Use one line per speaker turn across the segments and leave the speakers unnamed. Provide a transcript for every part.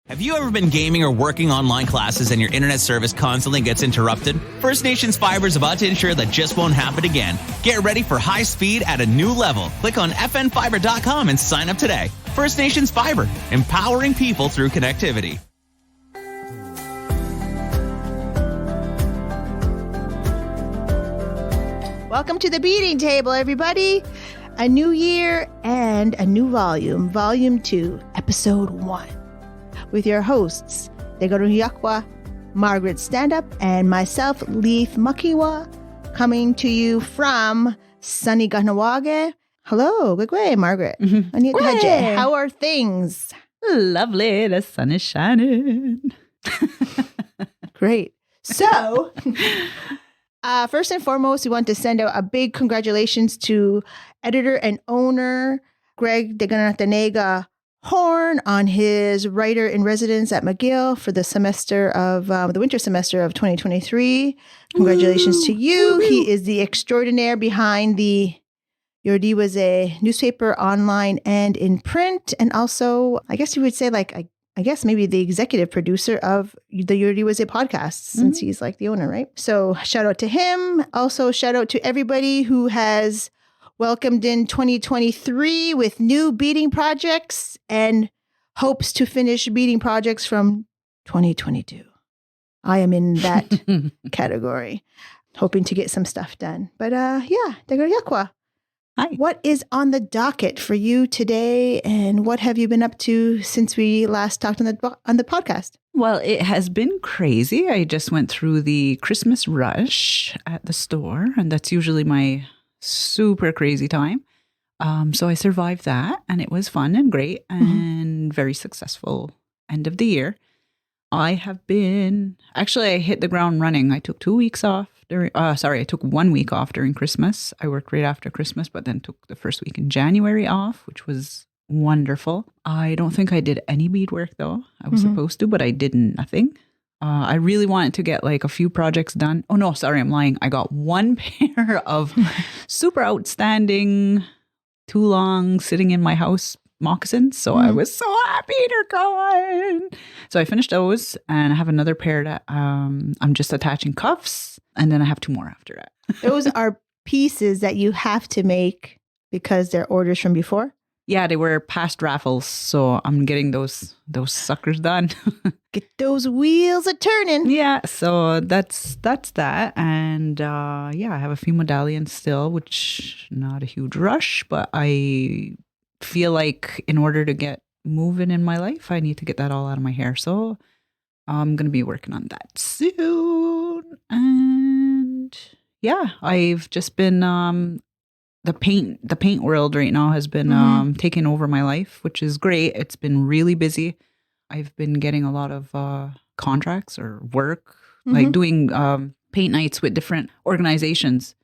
Have you ever been gaming or working online classes and your internet service constantly gets interrupted? First Nations Fiber is about to ensure that just won't happen again. Get ready for high speed at a new level. Click on fnfiber.com and sign up today. First Nations Fiber, empowering people through connectivity.
Welcome to the Beading Table, everybody. A new year and a new volume, Volume 2, Episode 1. With your hosts, Iorì, Margaret Stand-Up, and myself, Leith Makiwa, coming to you from sunny Kahnawake. Hello, Gwegwe, Margaret. Anita, how are things?
Lovely, the sun is shining.
Great. So, first and foremost, we want to send out a big congratulations to editor and owner Greg Deganathanega Horn on his writer-in-residence at McGill for the semester of the winter semester of 2023. Congratulations to you. Woo. He is the extraordinaire behind the Iorì wase newspaper online and in print, and also, I guess you would say, like, I guess maybe the executive producer of the Iorì wase podcast, since he's like the owner, right? So shout out to him. Also, shout out to everybody who has welcomed in 2023 with new beading projects and hopes to finish beading projects from 2022. I am in that category, hoping to get some stuff done. But Iorì,
hi.
What is on the docket for you today, and what have you been up to since we last talked on the podcast?
Well, it has been crazy. I just went through the Christmas rush at the store, and that's usually my super crazy time. So I survived that, and it was fun and great and very successful end of the year. I hit the ground running. I took 2 weeks off I took 1 week off during Christmas. I worked right after Christmas, but then took the first week in January off, which was wonderful. I don't think I did any beadwork though. I was supposed to, but I did nothing. I really wanted to get like a few projects done. Oh no, sorry, I'm lying. I got one pair of super outstanding, too long sitting in my house moccasins. So I was so happy they're gone. So I finished those, and I have another pair that I'm just attaching cuffs, and then I have 2 more after that.
Those are pieces that you have to make because they're orders from before?
Yeah, they were past raffles, so I'm getting those suckers done.
Get those wheels a turning.
Yeah, so that's that, and I have a few medallions still, which not a huge rush, but I feel like in order to get moving in my life, I need to get that all out of my hair. So I'm going to be working on that soon. And yeah, I've just been the paint world right now has been taking over my life, which is great. It's been really busy. I've been getting a lot of contracts or work, like doing paint nights with different organizations.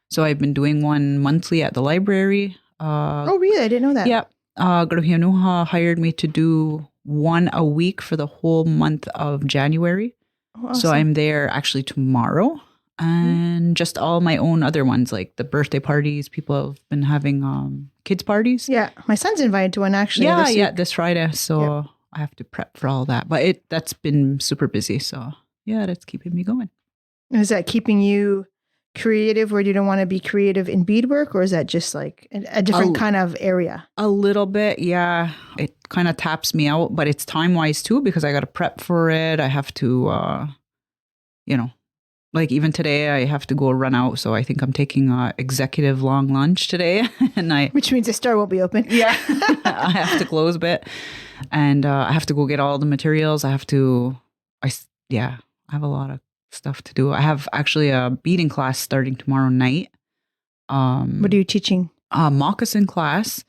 So I've been doing one monthly at the library.
Oh, really? I didn't know that.
Yeah. Gruhianuha hired me to do one a week for the whole month of January.
Oh, awesome.
So I'm there actually tomorrow. And just all my own other ones, like the birthday parties. People have been having kids parties.
Yeah. My son's invited to one actually.
This Friday. So I have to prep for all that. But that's been super busy. So yeah, that's keeping me going.
Is that keeping you creative where you don't want to be creative in beadwork, or is that just like a different kind of area? A
little bit, yeah. It kind of taps me out, but it's time-wise too, because I got to prep for it. I have to, like even today I have to go run out. So I think I'm taking an executive long lunch today.
Which means the store won't be open.
Yeah. I have to close a bit, and I have to go get all the materials. I have a lot of stuff to do. I have actually a beading class starting tomorrow night.
What are you teaching?
A moccasin class,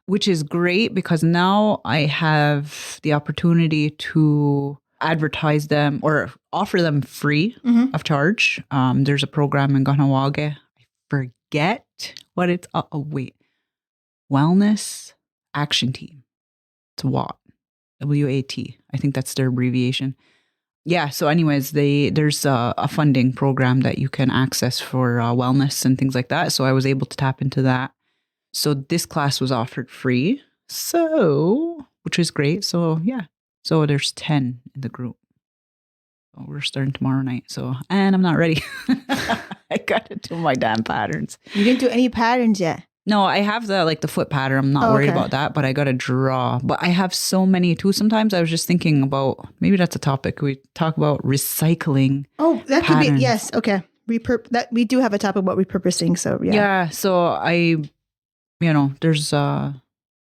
which is great because now I have the opportunity to advertise them or offer them free of charge. There's a program in Kahnawake. I forget what it's. Wellness Action Team. It's WAT. W-A-T. I think that's their abbreviation. Yeah. So anyways, there's a funding program that you can access for wellness and things like that. So I was able to tap into that. So this class was offered free. So, which was great. So yeah, So there's 10 in the group. So we're starting tomorrow night. And I'm not ready. I got to do my damn patterns.
You didn't do any patterns yet?
No, I have the foot pattern. I'm not worried about that, but I got to draw. But I have so many too. Sometimes I was just thinking about, maybe that's a topic. We talk about recycling.
Oh, that
patterns.
Could be, yes. Okay. That we do have a topic about repurposing. So yeah.
Yeah. So there's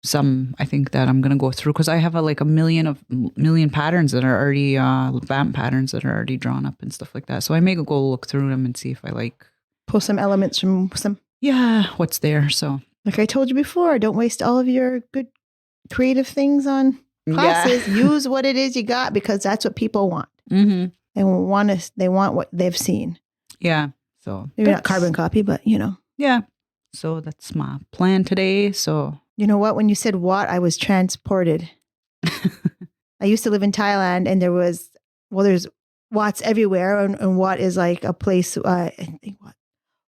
some I think that I'm going to go through because I have a million patterns that are already, vamp patterns that are already drawn up and stuff like that. So I may go look through them and see if I
pull some elements from some.
Yeah, what's there. So,
like I told you before, don't waste all of your good creative things on classes. Yeah. Use what it is you got because that's what people want.
Mm-hmm.
They want what they've seen.
Yeah. So
maybe not carbon copy, but
Yeah. So that's my plan today. So
you know what? When you said what, I was transported. I used to live in Thailand, and there's Watts everywhere, and Wat is like a place. I think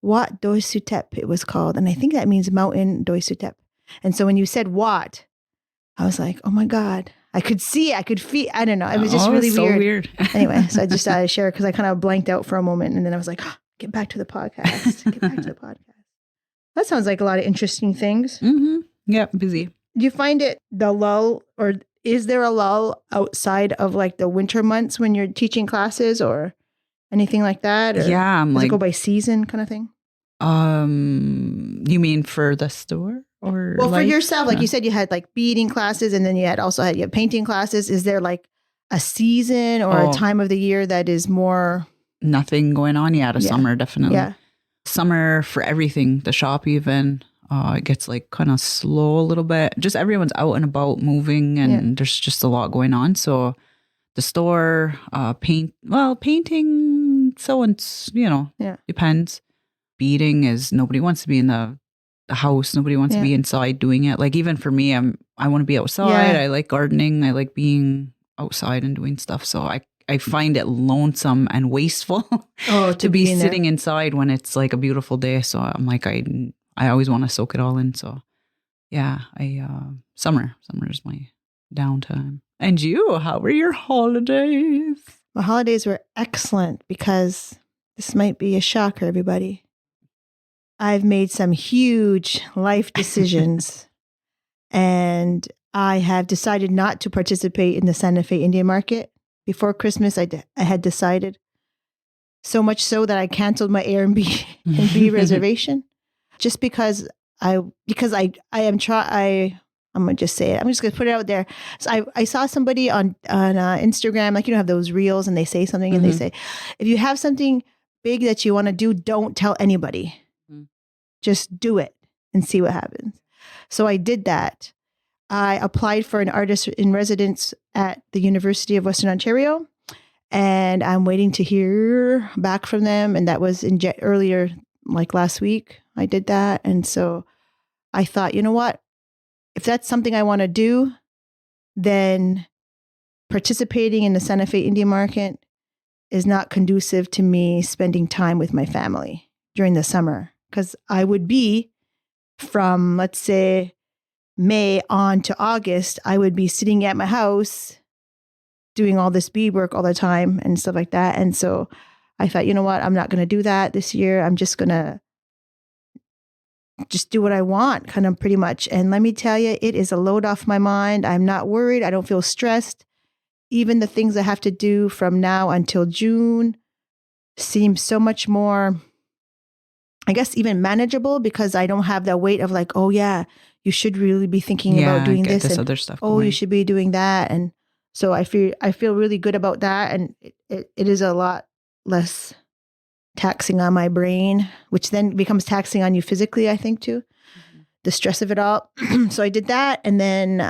Wat Doi Sutep it was called. And I think that means mountain Doi Sutep. And so when you said Wat, I was like, oh my God, I could see, I could feel, I don't know. It was just really
so weird.
Anyway, so I just decided to share because I kind of blanked out for a moment. And then I was like, get back to the podcast. That sounds like a lot of interesting things.
Mm-hmm. Yeah, busy.
Do you find it the lull, or is there a lull outside of like the winter months when you're teaching classes or anything like that? Or
yeah,
does it go by season kind of thing?
You mean for the store or?
Well, for yourself, like you said, you had like beading classes, and then you had painting classes. Is there like a season or a time of the year that is more
nothing going on? Yeah, summer definitely.
Yeah,
summer for everything. The shop even it gets like kind of slow a little bit. Just everyone's out and about moving, and there's just a lot going on. So the store, painting. So it's depends. Beading is nobody wants to be in the house. Nobody wants to be inside doing it. Like even for me, I want to be outside. I like gardening. I like being outside and doing stuff. So I find it lonesome and wasteful to be sitting inside when it's like a beautiful day. So I'm like, I always want to soak it all in. So yeah, summer is my downtime. And you, how were your holidays?
My holidays were excellent because this might be a shocker, everybody. I've made some huge life decisions, and I have decided not to participate in the Santa Fe Indian Market. Before Christmas, I had decided, so much so that I canceled my Airbnb reservation, just because I'm going to just say it. I'm just going to put it out there. So I saw somebody on Instagram, like, have those reels and they say something and they say, if you have something big that you want to do, don't tell anybody. Just do it and see what happens. So I did that. I applied for an artist in residence at the University of Western Ontario, and I'm waiting to hear back from them. And that was earlier, like last week, I did that. And so I thought, you know what? If that's something I want to do, then participating in the Santa Fe Indian Market is not conducive to me spending time with my family during the summer. Because I would be from, let's say, May on to August, I would be sitting at my house doing all this beadwork all the time and stuff like that. And so I thought, you know what? I'm not going to do that this year. I'm just going to just do what I want, kind of pretty much. And let me tell you, it is a load off my mind. I'm not worried. I don't feel stressed. Even the things I have to do from now until June seem so much more, I guess, even manageable, because I don't have that weight of like, oh yeah, you should really be thinking about doing this and
other stuff.
Oh, you should be doing that. And so I feel really good about that. And it is a lot less taxing on my brain, which then becomes taxing on you physically, I think too, the stress of it all. So I did that. And then,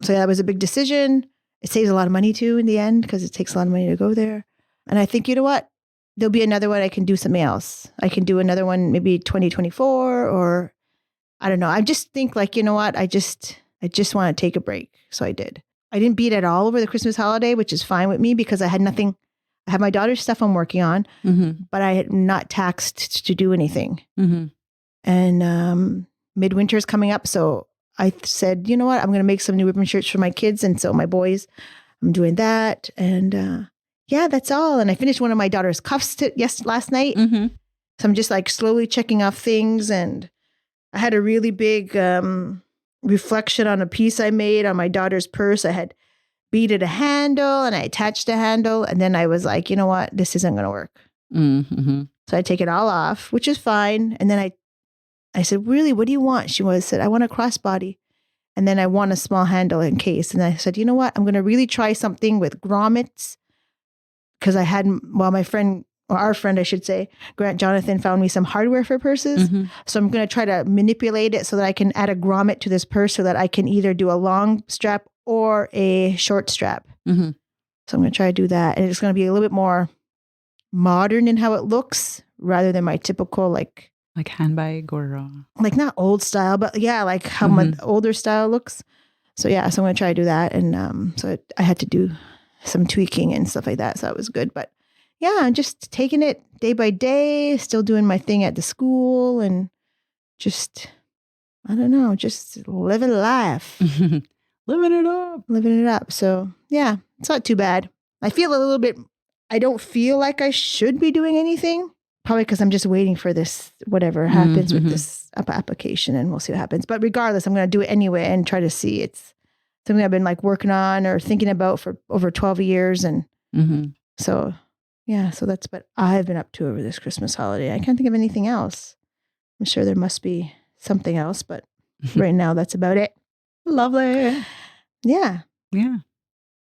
so yeah, that was a big decision. It saves a lot of money too in the end, because it takes a lot of money to go there. And I think, you know what? There'll be another one. I can do something else. I can do another one, maybe 2024, or I don't know. I just think like, you know what? I just want to take a break. So I did. I didn't beat at all over the Christmas holiday, which is fine with me because I had nothing. I have my daughter's stuff I'm working on, but I had not taxed to do anything. And midwinter is coming up. So I said, you know what? I'm going to make some new ribbon shirts for my kids. And so my boys, I'm doing that. And yeah, that's all. And I finished one of my daughter's cuffs last night.
Mm-hmm.
So I'm just like slowly checking off things. And I had a really big reflection on a piece I made on my daughter's purse. I had beaded a handle and I attached a handle. And then I was like, you know what? This isn't going to work.
Mm-hmm.
So I take it all off, which is fine. And then I said, really, what do you want? She said, I want a crossbody. And then I want a small handle in case. And I said, you know what? I'm going to really try something with grommets. Because my friend, or our friend, I should say, Grant Jonathan found me some hardware for purses.
Mm-hmm.
So I'm going to try to manipulate it so that I can add a grommet to this purse so that I can either do a long strap or a short strap.
Mm-hmm.
So I'm going to try to do that. And it's going to be a little bit more modern in how it looks rather than my typical like
handbag or
like not old style, but yeah, like how my older style looks. So yeah, so I'm going to try to do that. And so I had to do some tweaking and stuff like that. So that was good. But yeah, I'm just taking it day by day, still doing my thing at the school and just, I don't know, just living life.
Living it up.
So yeah, it's not too bad. I feel a little bit, I don't feel like I should be doing anything. Probably because I'm just waiting for this, whatever happens with this application, and we'll see what happens. But regardless, I'm going to do it anyway and try to see. It's something I've been like working on or thinking about for over 12 years. And so, yeah, so that's what I've been up to over this Christmas holiday. I can't think of anything else. I'm sure there must be something else, but right now that's about it.
Lovely.
Yeah.
Yeah.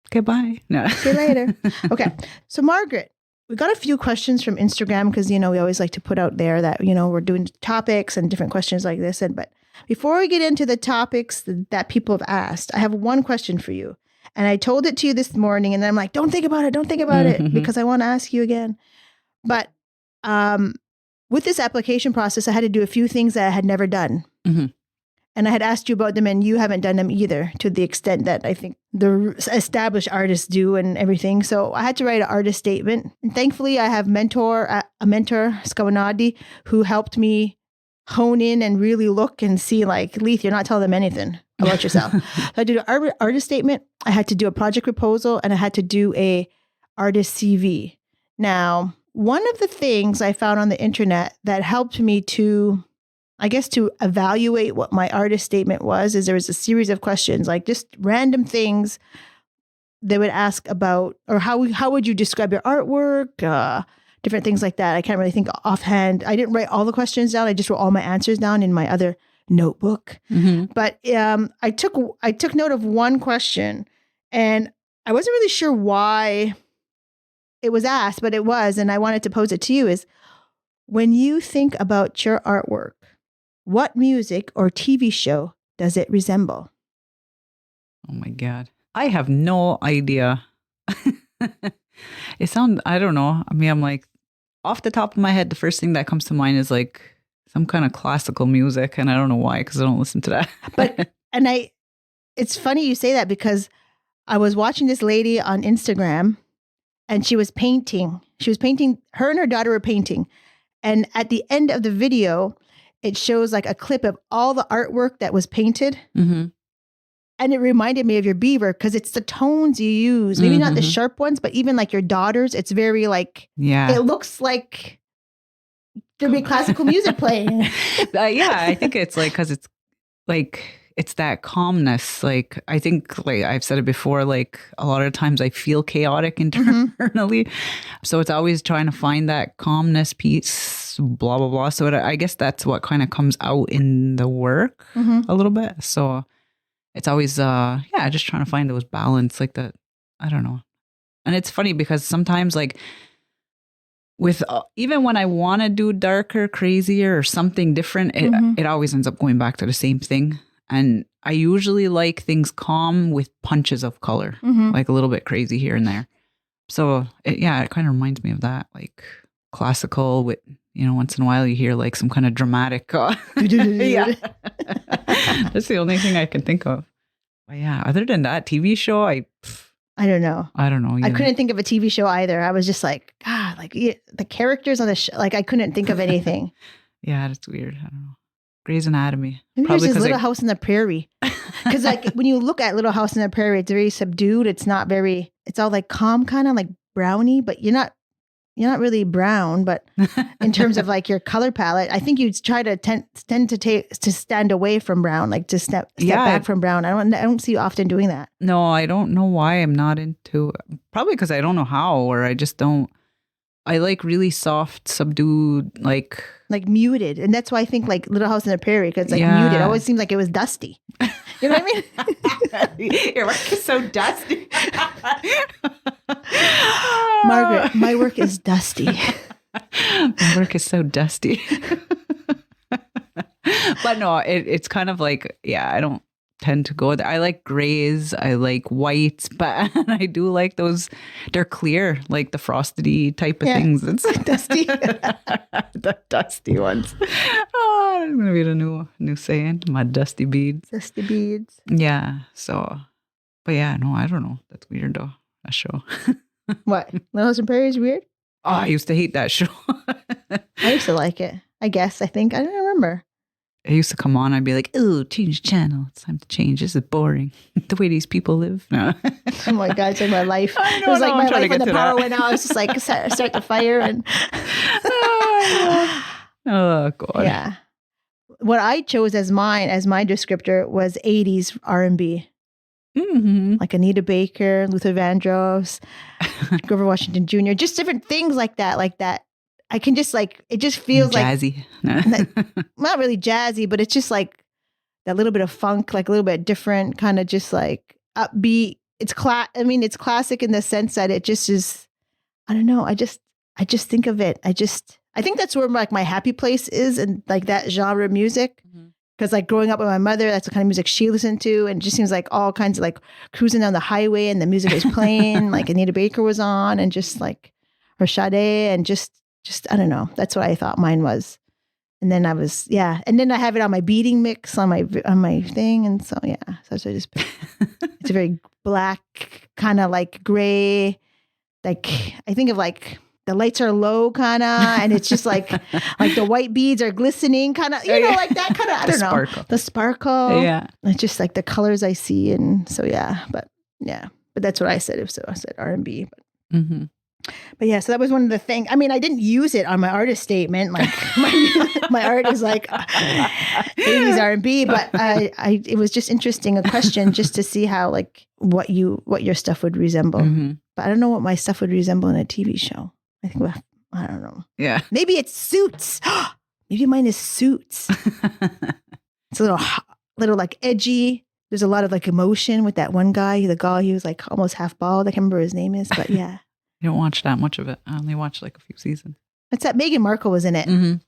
Okay, bye. No.
See you later. Okay. So Margaret, we got a few questions from Instagram because, we always like to put out there that, we're doing topics and different questions like this. But before we get into the topics that people have asked, I have one question for you. And I told it to you this morning and then I'm like, don't think about it because I want to ask you again. But with this application process, I had to do a few things that I had never done. Mm-hmm. And I had asked you about them and you haven't done them either to the extent that I think the established artists do and everything. So I had to write an artist statement. And thankfully I have a mentor, Scavanadi, who helped me hone in and really look and see like, Leith, you're not telling them anything about yourself. So I did an artist statement. I had to do a project proposal and I had to do a artist CV. Now, one of the things I found on the internet that helped me to evaluate what my artist statement was is there was a series of questions, like just random things they would ask about, or how would you describe your artwork, different things like that. I can't really think offhand. I didn't write all the questions down. I just wrote all my answers down in my other notebook. Mm-hmm. But I took note of one question and I wasn't really sure why it was asked, but it was, and I wanted to pose it to you is, when you think about your artwork, what music or TV show does it resemble?
Oh my God. I have no idea. I don't know. I mean, I'm like, off the top of my head, the first thing that comes to mind is like some kind of classical music. And I don't know why, because I don't listen to that.
It's funny you say that because I was watching this lady on Instagram and she was painting. Her and her daughter were painting. And at the end of the video, it shows like a clip of all the artwork that was painted. Mm-hmm. And it reminded me of your beaver because it's the tones you use. Maybe not the sharp ones, but even like your daughter's, it's very like, it looks like there'd be classical music playing.
I think it's like, because it's like, it's that calmness. Like, I think like I've said it before, like a lot of times I feel chaotic internally. So it's always trying to find that calmness, peace, blah, blah, blah. So I guess that's what kind of comes out in the work a little bit. So it's always, just trying to find those balance like that. I don't know. And it's funny because sometimes like with, even when I want to do darker, crazier or something different, it always ends up going back to the same thing. And I usually like things calm with punches of color, like a little bit crazy here and there. So it kind of reminds me of that, like classical with, once in a while you hear like some kind of dramatic. Yeah. That's the only thing I can think of. But yeah, other than that, TV show, I don't know. Either.
I couldn't think of a TV show either. I was just like, God, like the characters on the show, like I couldn't think of anything.
Yeah, that's weird. I don't know. Grey's Anatomy.
Maybe
Probably
there's this
'cause
Little House in the Prairie. Because like when you look at Little House in the Prairie, it's very subdued. It's not very, it's all like calm, kind of like browny, but you're not really brown, but in terms of like your color palette, I think you'd try to tend to stand away from brown, like to step back from brown. I don't see you often doing that.
No, I don't know why I'm not into, probably because I don't know how, or I just don't. I like really soft, subdued, like
muted. And that's why I think like Little House in the Prairie, because like muted, it always seems like it was dusty. You know what I mean?
Your work is so dusty.
Margaret, my work is dusty.
My work is so dusty. But no, it's kind of like, I don't tend to go there. I like grays, I like whites, but I do like those. They're clear, like the frosty type of things. It's
dusty.
The dusty ones. Oh, that's gonna be the new saying. My dusty beads.
Dusty beads.
Yeah. So, but yeah, no, I don't know. That's weird though. That show.
What? Little House on the Prairie is weird?
Oh, I used to hate that show.
I used to like it. I guess. I think. I don't remember.
It used to come on. I'd be like, "Oh, change channel. It's time to change. This is boring. The way these people live." No.
Oh my God, it's like my life.
I know,
it was like
I'm
my
trying
life
to
when the
get to
power
that.
went out. I was just like, start the fire. And
Oh, God.
yeah. What I chose as my descriptor was 80s R&B.
Mm-hmm.
Like Anita Baker, Luther Vandross, Grover Washington Jr., just different things like that. I can just like, it just feels
jazzy.
like, not really jazzy, but it's just like that little bit of funk, like a little bit different, kind of just like upbeat. It's it's classic in the sense that it just is, I don't know. I just think of it. I think that's where like my happy place is, and like that genre of music. Because like growing up with my mother, that's the kind of music she listened to. And it just seems like all kinds of like cruising down the highway and the music was playing, like Anita Baker was on, and just like, or Sade, and just, I don't know. That's what I thought mine was. And then and then I have it on my beading mix on my thing. And so, so I just, it's a very black, kind of like gray, like I think of like, the lights are low kind of, and it's just like the white beads are glistening kind of, like that kind of, I don't know. The sparkle.
Yeah.
It's just like the colors I see. And so, but that's what I said. So I said R&B, but yeah, so that was one of the things. I mean, I didn't use it on my artist statement. Like my art is like 80s R&B, but it was just interesting, a question just to see how like what your stuff would resemble. But I don't know what my stuff would resemble in a TV show. I think, I don't know.
Yeah.
Maybe it's Suits. Maybe mine is Suits. It's a little like edgy. There's a lot of like emotion with that one guy. The guy, he was like almost half bald. I can't remember what his name is, but yeah.
I don't watch that much of it. I only watched like a few seasons.
It's that Meghan Markle was in it. And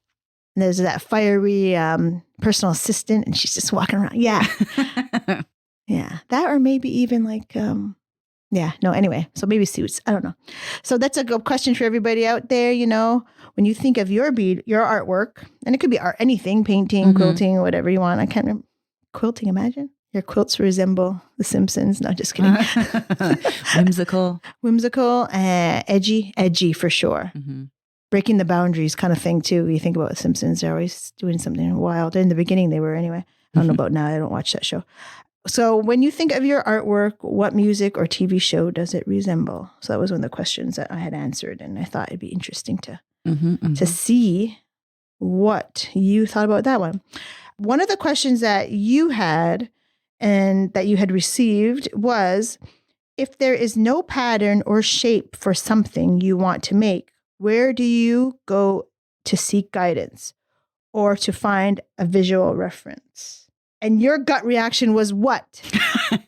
there's that fiery personal assistant, and she's just walking around. Yeah. Yeah. That, or maybe even like, anyway. So maybe Suits. I don't know. So that's a good question for everybody out there. When you think of your artwork, and it could be art, anything, painting, quilting, whatever you want. I can't remember. Quilting, imagine. Your quilts resemble The Simpsons. No, just kidding. Whimsical, edgy for sure. Breaking the boundaries kind of thing too. You think about The Simpsons, they're always doing something wild. In the beginning they were anyway. I don't know about now. I don't watch that show. So when you think of your artwork, what music or TV show does it resemble? So that was one of the questions that I had answered, and I thought it'd be interesting to see what you thought about that one. One of the questions that you had and that you had received was, if there is no pattern or shape for something you want to make, where do you go to seek guidance or to find a visual reference? And your gut reaction was what?
Do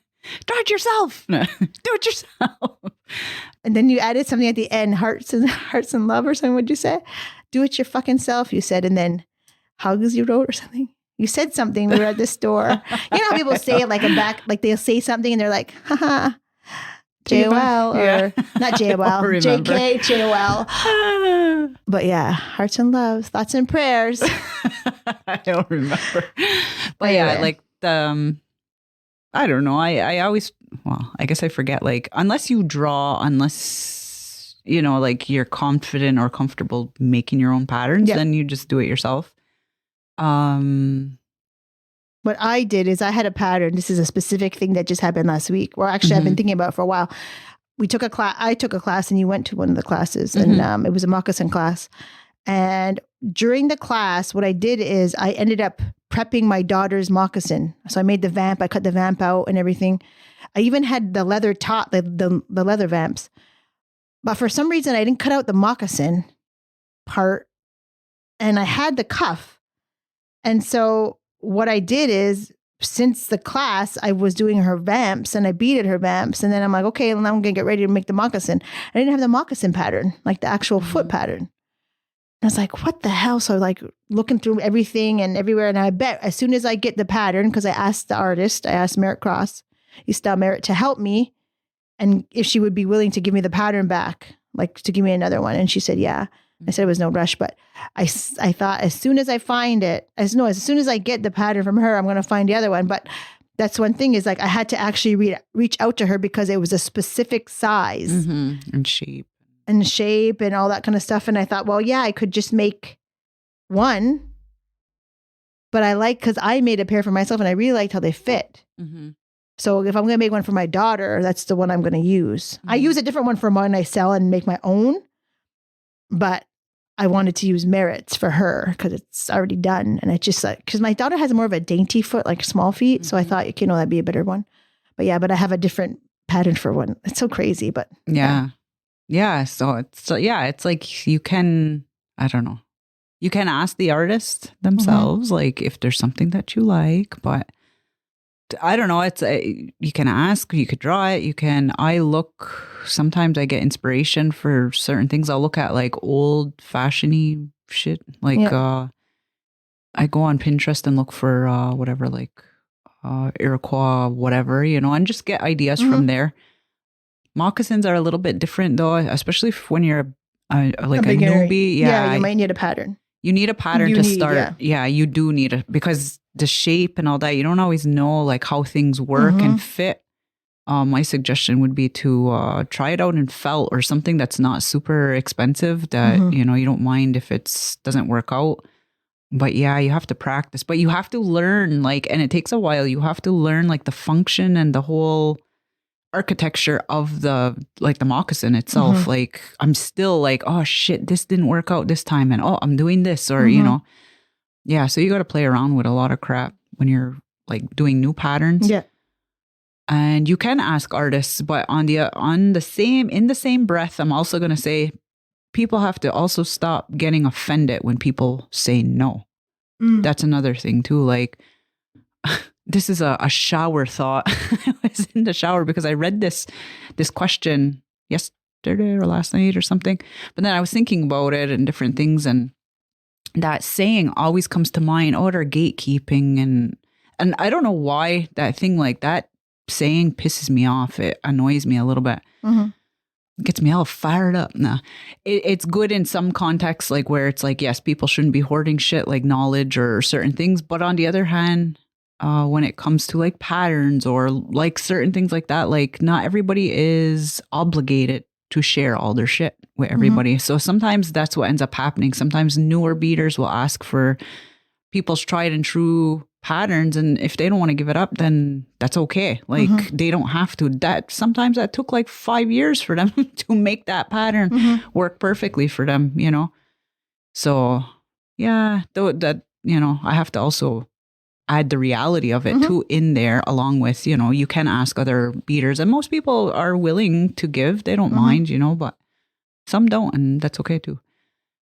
it yourself. Do it yourself.
And then you added something at the end, hearts and love or something. What'd you say? Do it your fucking self, you said. And then hugs you wrote or something. You said something. We were at the store. You know how people say it like they'll say something and they're like, haha, JOL, or not JOL, JK, JOL. But yeah, hearts and loves, thoughts and prayers.
I don't remember. But yeah, like I don't know. I always, I guess I forget, like, unless you draw, like you're confident or comfortable making your own patterns, then you just do it yourself.
what I did is I had a pattern. This is a specific thing that just happened last week. Well, actually, I've been thinking about it for a while. We took a class. I took a class, and you went to one of the classes, and it was a moccasin class. And during the class, what I did is I ended up prepping my daughter's moccasin. So I made the vamp. I cut the vamp out and everything. I even had the leather top, the leather vamps. But for some reason, I didn't cut out the moccasin part, and I had the cuff. And so what I did is, since the class, I was doing her vamps and I beaded her vamps. And then I'm like, okay, well, now I'm going to get ready to make the moccasin. I didn't have the moccasin pattern, like the actual foot pattern. I was like, what the hell? So like looking through everything and everywhere. And I bet as soon as I get the pattern, because I asked the artist, I asked Merritt Cross, Estelle Merritt, to help me. And if she would be willing to give me the pattern back, like to give me another one. And she said, yeah. I said it was no rush, but I thought as soon as I find it, as soon as I get the pattern from her, I'm going to find the other one. But that's one thing is like, I had to actually reach out to her because it was a specific size
and shape
and all that kind of stuff. And I thought, well, yeah, I could just make one, but because I made a pair for myself and I really liked how they fit. So if I'm going to make one for my daughter, that's the one I'm going to use. I use a different one for mine I sell and make my own, but I wanted to use Merritt's for her because it's already done. And it's just like, because my daughter has more of a dainty foot, like small feet. So I thought, that'd be a better one. But yeah, but I have a different pattern for one. It's so crazy, but.
Yeah. So it's like you can, I don't know. You can ask the artist themselves, like if there's something that you like, but I don't know. It's you can ask, you could draw it. Sometimes I get inspiration for certain things. I'll look at like old fashioned shit. Like I go on Pinterest and look for whatever, like Iroquois, whatever, and just get ideas from there. Moccasins are a little bit different though, especially when you're like a newbie.
Yeah, you might need a pattern.
You need a pattern to start. Yeah, you do need it because the shape and all that, you don't always know like how things work and fit. My suggestion would be to try it out in felt or something that's not super expensive that, you don't mind if it doesn't work out. But yeah, you have to practice. But you have to learn and it takes a while. You have to learn like the function and the whole architecture of the moccasin itself. Like I'm still like, oh shit, this didn't work out this time. And I'm doing this or, Yeah, so you got to play around with a lot of crap when you're like doing new patterns. Yeah. And you can ask artists, but in the same breath, I'm also going to say people have to also stop getting offended when people say no. That's another thing too. Like this is a shower thought. I was in the shower because I read this question yesterday or last night or something. But then I was thinking about it and different things, and that saying always comes to mind. They're gatekeeping, and I don't know why that thing like that saying pisses me off. It annoys me a little bit. It gets me all fired up. Nah, it's good in some contexts, like where it's like, yes, people shouldn't be hoarding shit like knowledge or certain things. But on the other hand, when it comes to like patterns or like certain things like that, like not everybody is obligated to share all their shit with everybody. So sometimes that's what ends up happening. Sometimes newer beaters will ask for people's tried and true patterns, and if they don't want to give it up, then that's okay. Like they don't have to. Sometimes that took like 5 years for them to make that pattern work perfectly for them, So yeah, though that I have to also add the reality of it too in there, along with, you can ask other beaters, and most people are willing to give. They don't mind, but some don't, and that's okay too.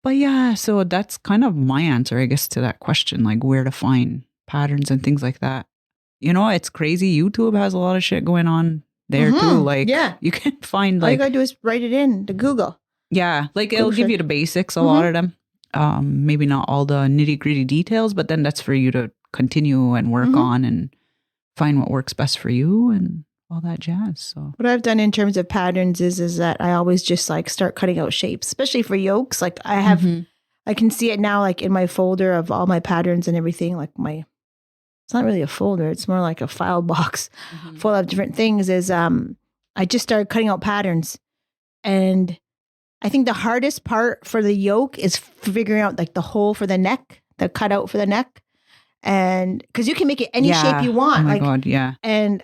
But yeah, so that's kind of my answer, I guess, to that question, like where to find patterns and things like that. It's crazy. YouTube has a lot of shit going on there too. Like you can find
all you gotta do is write it in to Google.
Yeah, like it'll give you the basics, a lot of them. Maybe not all the nitty gritty details, but then that's for you to continue and work on and find what works best for you and all that jazz. So
what I've done in terms of patterns is that I always just like start cutting out shapes, especially for yokes. Like I have, I can see it now, like in my folder of all my patterns and everything. Like it's not really a folder; it's more like a file box full of different things. I just started cutting out patterns, and I think the hardest part for the yoke is figuring out like the hole for the neck, the cutout for the neck. And because you can make it any shape you want.
Oh my God, yeah.
And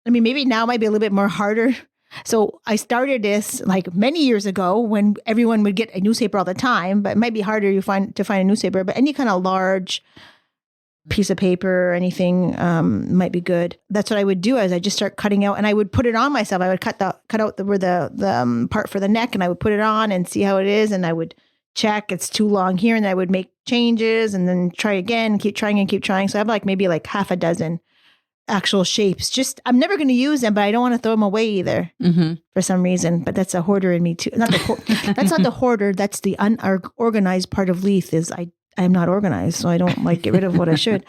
I mean, maybe now might be a little bit more harder. So I started this like many years ago when everyone would get a newspaper all the time, but it might be harder to find a newspaper, but any kind of large piece of paper or anything might be good. That's what I would do is I just start cutting out and I would put it on myself. I would cut out the part for the neck and I would put it on and see how it is. And I would check it's too long here and I would make changes and then try again, keep trying and keep trying. So I have like maybe like half a dozen actual shapes. Just I'm never going to use them, but I don't want to throw them away either for some reason. But that's a hoarder in me too. That's not the hoarder. That's the unorganized part of Leith. Is I am not organized, so I don't like get rid of what I should.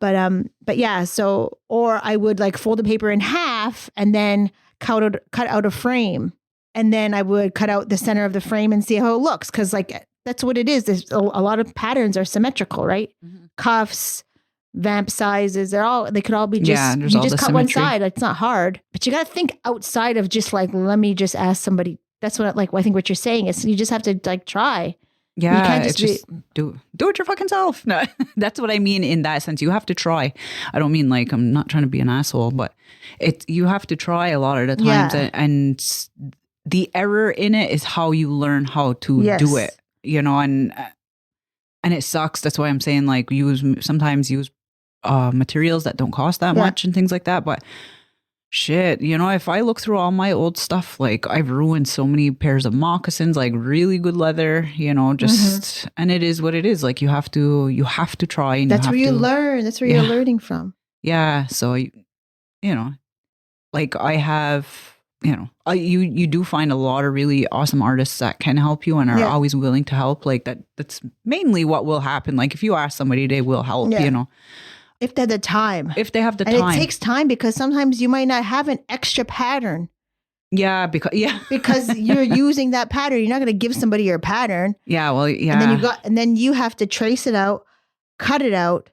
But yeah. So or I would like fold the paper in half and then cut out a frame, and then I would cut out the center of the frame and see how it looks because like that's what it is. There's a lot of patterns are symmetrical, right? Cuffs. Vamp sizes, they could all be just, you just cut one side. It's not hard, but you got to think outside of just like, let me just ask somebody. That's what I think what you're saying is you just have to like try.
Yeah. You can't just do it your fucking self. No, that's what I mean in that sense. You have to try. I don't mean like, I'm not trying to be an asshole, but you have to try a lot of the times and the error in it is how you learn how to do it, and it sucks. That's why I'm saying like sometimes use materials that don't cost that much and things like that. But shit, if I look through all my old stuff, like I've ruined so many pairs of moccasins, like really good leather, just, and it is what it is. Like you have to try. And
that's where you learn. That's where you're learning from.
Yeah. So, like I have, you do find a lot of really awesome artists that can help you and are always willing to help. Like that's mainly what will happen. Like if you ask somebody, they will help,
If they have the time.
If they have the
time.
And
it takes time because sometimes you might not have an extra pattern.
Yeah, because
you're using that pattern. You're not going to give somebody your pattern.
Yeah, well, yeah.
And then you have to trace it out, cut it out,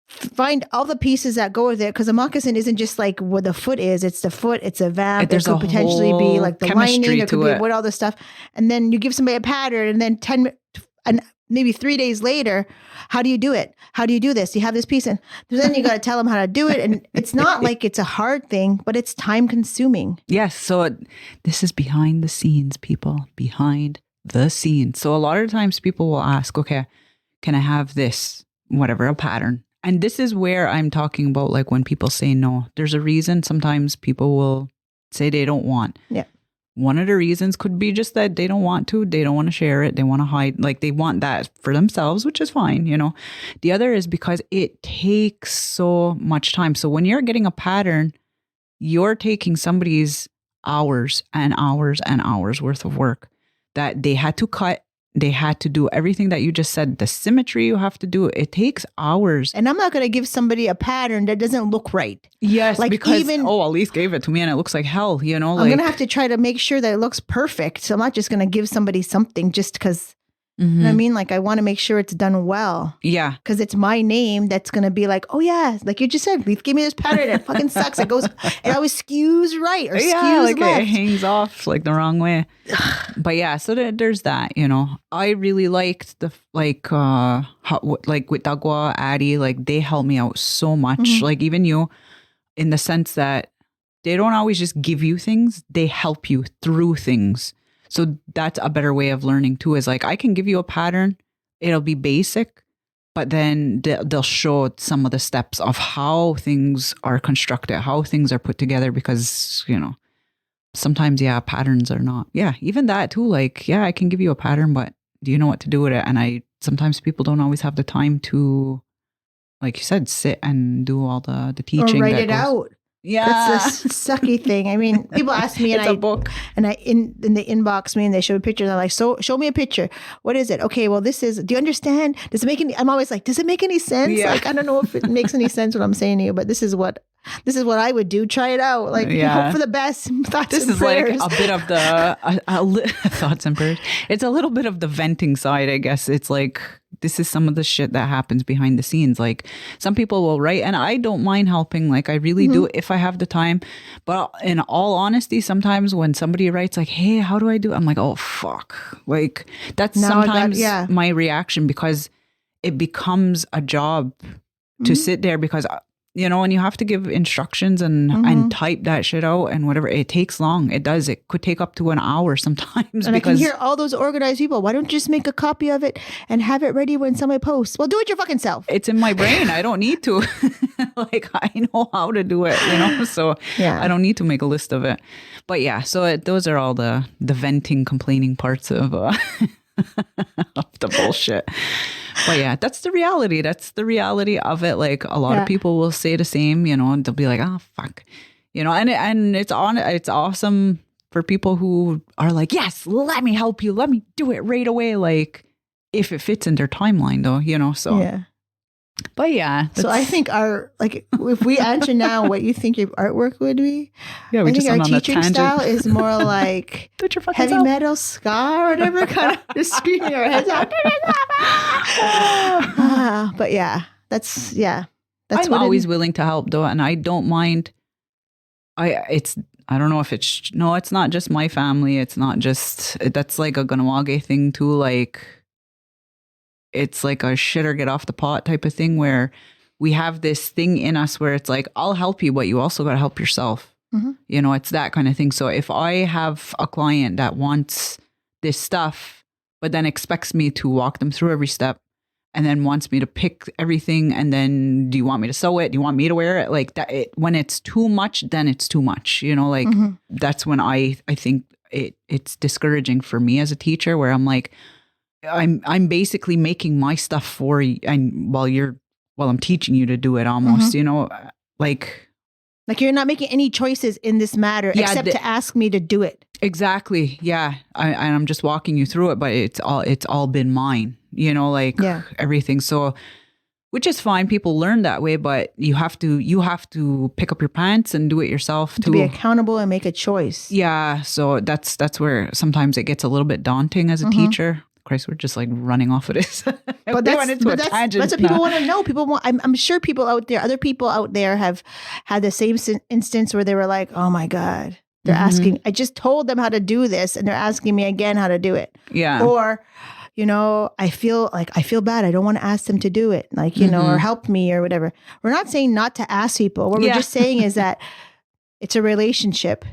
find all the pieces that go with it. Because a moccasin isn't just like what the foot is. It's the foot. It's a vamp. It could potentially be like the lining. It could be what all this stuff. And then you give somebody a pattern, and then maybe 3 days later, how do you do it? How do you do this? You have this piece, and then you got to tell them how to do it. And it's not like it's a hard thing, but it's time consuming.
Yes. So this is behind the scenes, people, behind the scenes. So a lot of times people will ask, okay, can I have this, whatever, a pattern? And this is where I'm talking about like when people say no, there's a reason. Sometimes people will say they don't want.
Yeah.
One of the reasons could be just that they don't want to, they don't want to share it. They want to hide, like they want that for themselves, which is fine, The other is because it takes so much time. So when you're getting a pattern, you're taking somebody's hours and hours and hours worth of work that they had to cut. They had to do everything that you just said. The symmetry you have to do. It takes hours.
And I'm not going to give somebody a pattern that doesn't look right.
Yes, like because, Elise gave it to me and it looks like hell, I'm
going to have to try to make sure that it looks perfect. So I'm not just going to give somebody something just because, you know what I mean? Like I want to make sure it's done well.
Yeah.
Because it's my name that's going to be like, oh yeah, like you just said, Leith gave me this pattern. It fucking sucks. It always skews right or skews left.
It hangs off like the wrong way. But yeah, so there's that, I really liked the, like with Dagwa, Addie, like they helped me out so much. Like even you, in the sense that they don't always just give you things, they help you through things. So that's a better way of learning too, is like, I can give you a pattern, it'll be basic, but then they'll show some of the steps of how things are constructed, how things are put together, because, sometimes, patterns are not. Yeah, even that too, like, I can give you a pattern, but do you know what to do with it? And sometimes people don't always have the time to, like you said, sit and do all the teaching.
Or write it out.
Yeah,
that's the sucky thing. I mean, people ask me, and
it's a book,
and in the inbox me, and they show a picture. And they're like, "So, show me a picture. What is it? Okay, well, this is. Do you understand? Does it make any?" I'm always like, "Does it make any sense?"
Yeah.
Like, I don't know if it makes any sense what I'm saying to you, but this is what I would do. Try it out. Like, hope for the best. Thoughts and prayers.
Like a bit of the thoughts and prayers. It's a little bit of the venting side, I guess. It's like, this is some of the shit that happens behind the scenes. Like some people will write, and I don't mind helping. Like I really do if I have the time. But in all honesty, sometimes when somebody writes like, "Hey, how do I do?" I'm like, "Oh fuck!" Like that's sometimes my reaction, because it becomes a job to sit there because, and you have to give instructions and type that shit out and whatever. It takes long. It does. It could take up to an hour sometimes.
And because I can hear all those organized people. Why don't you just make a copy of it and have it ready when somebody posts? Well, do it your fucking self.
It's in my brain. I don't need to. Like, I know how to do it, so I don't need to make a list of it. But yeah, so those are all the venting, complaining parts of of the bullshit. But yeah, that's the reality. That's the reality of it. Like, a lot of people will say the same, and they'll be like, oh, fuck. And it's awesome for people who are like, yes, let me help you. Let me do it right away. Like, if it fits in their timeline though, so. Yeah. But yeah.
So I think if we answer now what you think your artwork would be, I think our teaching style is more like heavy metal ska or whatever, kind of just screaming our heads out. But yeah, that's
I'm always willing to help though, and I don't mind. I don't know if it's not just my family. It's not just, that's like a Ganawage thing too. Like, it's like a shit or get off the pot type of thing where we have this thing in us where it's like, I'll help you, but you also got to help yourself. It's that kind of thing. So if I have a client that wants this stuff, but then expects me to walk them through every step and then wants me to pick everything, and then do you want me to sew it? Do you want me to wear it? Like that, when it's too much, then it's too much, that's when I think it's discouraging for me as a teacher, where I'm like, I'm basically making my stuff for you, and while I'm teaching you to do it almost, like
you're not making any choices in this matter except to ask me to do it.
Exactly. Yeah. I'm just walking you through it, but it's all been mine, everything. So, which is fine. People learn that way, but you have to pick up your pants and do it yourself
to be accountable and make a choice.
Yeah. So that's where sometimes it gets a little bit daunting as a teacher. Christ, we're just like running off of this.
But that's what people want to know. I'm sure other people out there have had the same instance where they were like, oh my God, they're asking, I just told them how to do this and they're asking me again how to do it.
Yeah.
Or, I feel bad. I don't want to ask them to do it. Like, or help me or whatever. We're not saying not to ask people. What we're just saying is that it's a relationship.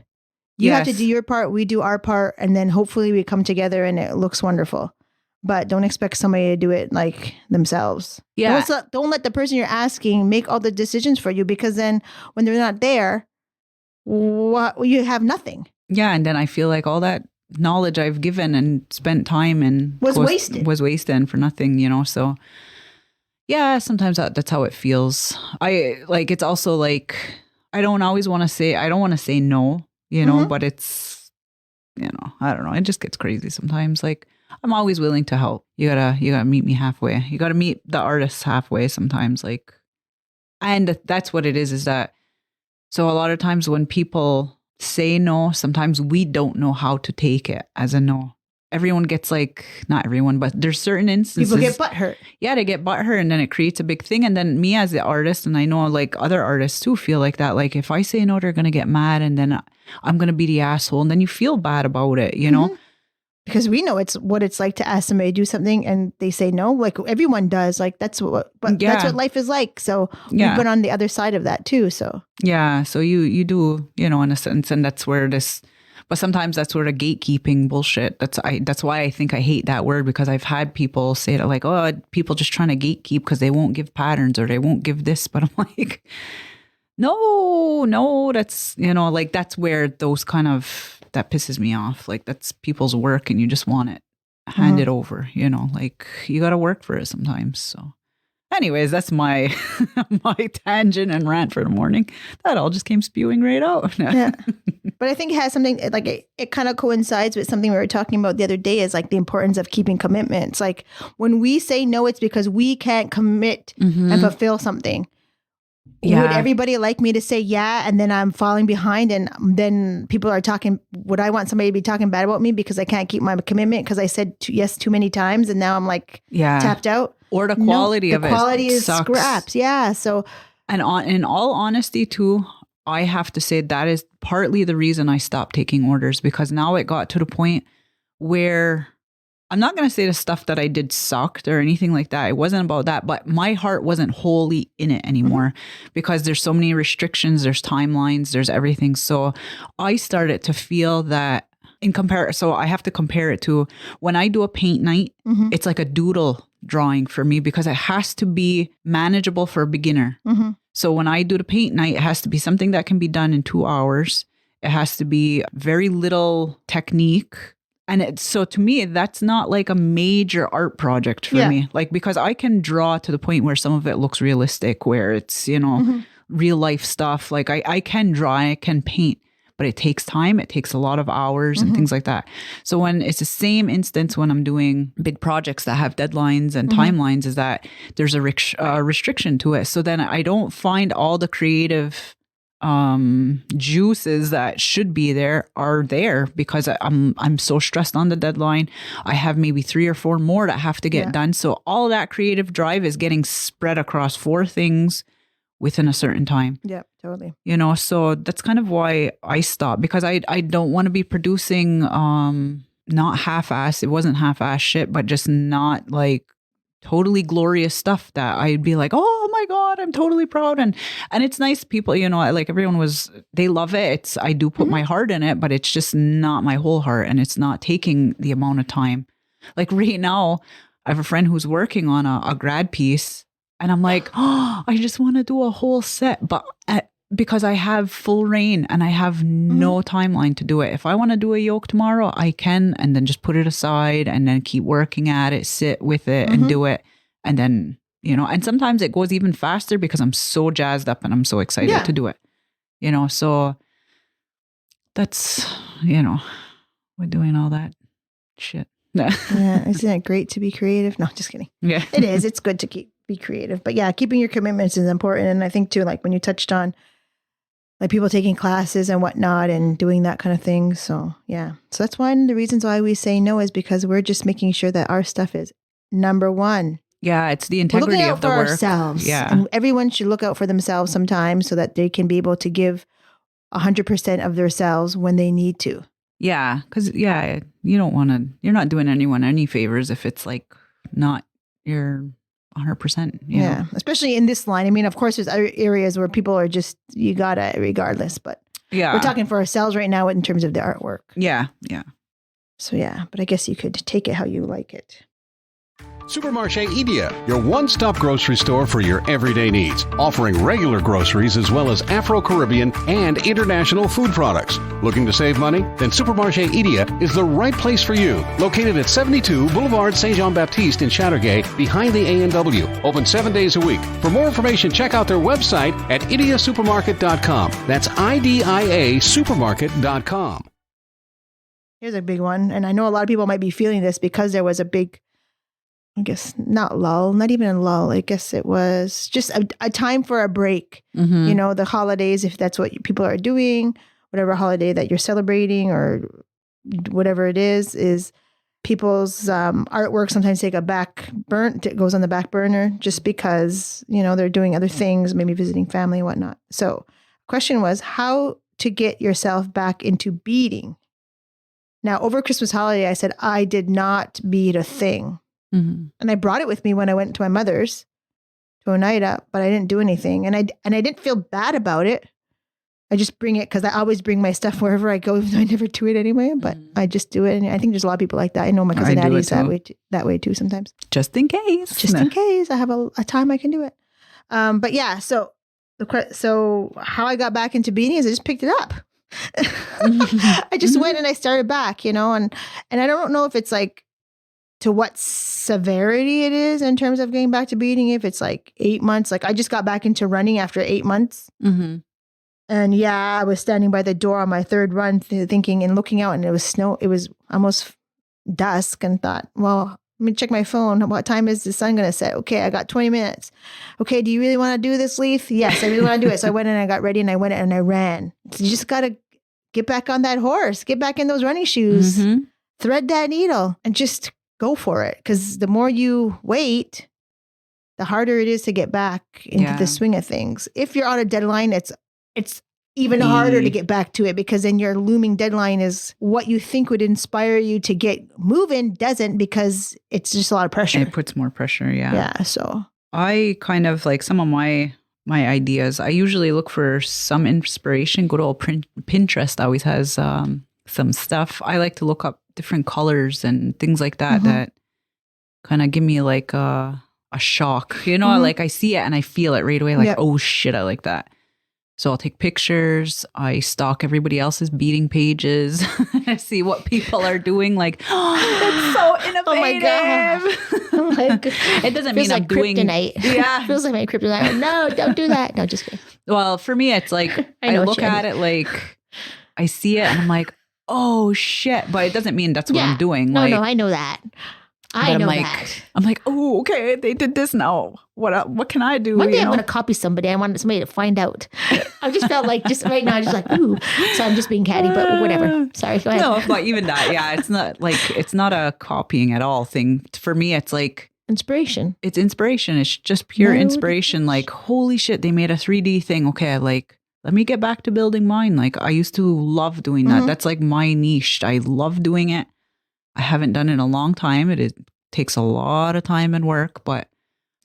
You have to do your part, we do our part, and then hopefully we come together and it looks wonderful. But don't expect somebody to do it like themselves.
Yeah.
Don't let the person you're asking make all the decisions for you, because then when they're not there, you have nothing.
Yeah. And then I feel like all that knowledge I've given and spent time and
was wasted
for nothing, so yeah, sometimes that's how it feels. It's also like, I don't want to say no, but it's, I don't know. It just gets crazy sometimes. Like, I'm always willing to help. You gotta meet me halfway. You gotta meet the artists halfway sometimes. Like, and that's what it is that, so a lot of times when people say no, sometimes we don't know how to take it as a no. Everyone gets like, not everyone, but there's certain instances.
People get butthurt.
Yeah, they get butthurt, and then it creates a big thing. And then me as the artist, and I know like other artists too feel like that. Like, if I say no, they're going to get mad, and then I'm going to be the asshole. And then you feel bad about it, know?
Because we know it's what it's like to ask somebody to do something and they say no, like everyone does. Like that's what life is like. So we've been on the other side of that too. So
yeah, so you do, in a sense, and that's where but sometimes that's where the gatekeeping bullshit. That's why I think I hate that word, because I've had people say that like, oh, people just trying to gatekeep because they won't give patterns or they won't give this. But I'm like, no, that's like that's where those kind of. That pisses me off. Like, that's people's work and you just want it handed over, like you got to work for it sometimes. So anyways, that's my tangent and rant for the morning. That all just came spewing right out.
Yeah. But I think it has something like it kind of coincides with something we were talking about the other day, is like the importance of keeping commitments. Like when we say no, it's because we can't commit and fulfill something. Yeah. Would everybody like me to say yeah, and then I'm falling behind, and then people are talking? Would I want somebody to be talking bad about me because I can't keep my commitment because I said yes too many times, and now I'm like tapped out?
Or the quality of it.
The quality is scraps. Yeah. So,
and in all honesty, too, I have to say that is partly the reason I stopped taking orders, because now it got to the point where I'm not going to say the stuff that I did sucked or anything like that. It wasn't about that, but my heart wasn't wholly in it anymore because there's so many restrictions, there's timelines, there's everything. So I started to feel that so I have to compare it to when I do a paint night, it's like a doodle drawing for me because it has to be manageable for a beginner. So when I do the paint night, it has to be something that can be done in 2 hours. It has to be very little technique. And so to me, that's not like a major art project for me. Like, because I can draw to the point where some of it looks realistic, where it's, real life stuff. Like I can draw, I can paint, but it takes time. It takes a lot of hours and things like that. So when it's the same instance when I'm doing big projects that have deadlines and timelines, is that there's a restriction to it. So then I don't find all the creative juices that should be there are there because I'm so stressed on the deadline. I have maybe 3 or 4 more that have to get done. So all that creative drive is getting spread across 4 things within a certain time. Yeah,
totally.
So that's kind of why I stopped, because I don't want to be producing not half-ass. It wasn't half-ass shit, but just not like totally glorious stuff that I'd be like, oh my God, I'm totally proud. And it's nice people, like everyone they love it. I do put my heart in it, but it's just not my whole heart. And it's not taking the amount of time. Like right now, I have a friend who's working on a grad piece and I'm like, oh, I just want to do a whole set, but because I have full reign and I have no timeline to do it. If I want to do a yoke tomorrow, I can, and then just put it aside and then keep working at it, sit with it and do it. And then, and sometimes it goes even faster because I'm so jazzed up and I'm so excited to do it, so that's, we're doing all that shit.
Isn't it great to be creative? No, just kidding. Yeah, it is. It's good to be creative, but keeping your commitments is important. And I think too, like when you touched on like people taking classes and whatnot and doing that kind of thing. So so that's one of the reasons why we say no, is because we're just making sure that our stuff is number one.
Yeah, it's the integrity of the work.
Ourselves. Yeah, and everyone should look out for themselves sometimes so that they can be able to give 100% of themselves when they need to.
Yeah, because you don't want to. You're not doing anyone any favors if it's like not your 100%.
Yeah, especially in this line. I mean, of course, there's other areas where people are just, you gotta regardless, but we're talking for ourselves right now in terms of the artwork.
Yeah.
So but I guess you could take it how you like it.
Supermarché Idia, your one-stop grocery store for your everyday needs, offering regular groceries as well as Afro-Caribbean and international food products. Looking to save money? Then Supermarché Idia is the right place for you. Located at 72 Boulevard Saint-Jean-Baptiste in Chateauguay, behind the A&W. Open 7 days a week. For more information, check out their website at idiasupermarket.com. That's IDIA supermarket.com.
Here's a big one, and I know a lot of people might be feeling this because there was a big, I guess not lull, not even a lull. I guess it was just a time for a break. The holidays, if that's what people are doing, whatever holiday that you're celebrating or whatever it is people's artwork sometimes take it goes on the back burner just because, they're doing other things, maybe visiting family and whatnot. So the question was how to get yourself back into beading. Now, over Christmas holiday, I said, I did not bead a thing. And I brought it with me when I went to my mother's to Oneida, but I didn't do anything. And I didn't feel bad about it. I just bring it because I always bring my stuff wherever I go. I never do it anyway, but I just do it. And I think there's a lot of people like that. I know my cousin Addie's that way too sometimes.
Just in case.
Just in case. I have a time I can do it. But so how I got back into beading is I just picked it up. I just went and I started back, and I don't know if it's like to what severity it is in terms of getting back to beading. If it's like 8 months, like I just got back into running after 8 months. And I was standing by the door on my third run thinking and looking out, and it was snow. It was almost dusk, and thought, well, let me check my phone. What time is the sun going to set? Okay, I got 20 minutes. Okay, do you really want to do this, Leith? Yes, I really want to do it. So I went and I got ready and I went and I ran. So you just got to get back on that horse, get back in those running shoes, thread that needle, and just go for it. Because the more you wait, the harder it is to get back into the swing of things. If you're on a deadline, it's even harder to get back to it, because then your looming deadline is what you think would inspire you to get moving doesn't, because it's just a lot of pressure.
It puts more pressure. Yeah.
Yeah. So
I kind of like some of my ideas. I usually look for some inspiration. Good old Pinterest always has some stuff. I like to look up different colors and things like that that kind of give me like a shock. You know, like I see it and I feel it right away. Like, oh shit, I like that. So I'll take pictures. I stalk everybody else's beading pages. See what people are doing. Like, oh, that's so innovative.
Oh my God. Like,
it doesn't mean
like
I'm doing
kryptonite.
Yeah.
Feels like my kryptonite. No, don't do that. No, just kidding.
Well, for me, it's like I look at it like I see it and I'm like, oh shit. But it doesn't mean that's what I'm doing.
No,
like,
I know that. I know that.
I'm like, oh, okay, they did this now. What can I do?
One day I'm going to copy somebody. I want somebody to find out. I just felt like just right now, I'm just like, ooh. So I'm just being catty, but whatever. Sorry, go ahead.
No, but even that, yeah, it's not a copying at all thing. For me, it's like
inspiration.
It's inspiration. It's just pure inspiration. Like, holy shit, they made a 3D thing. Okay, like, let me get back to building mine. Like, I used to love doing that. That's like my niche. I love doing it. I haven't done it in a long time. It takes a lot of time and work, but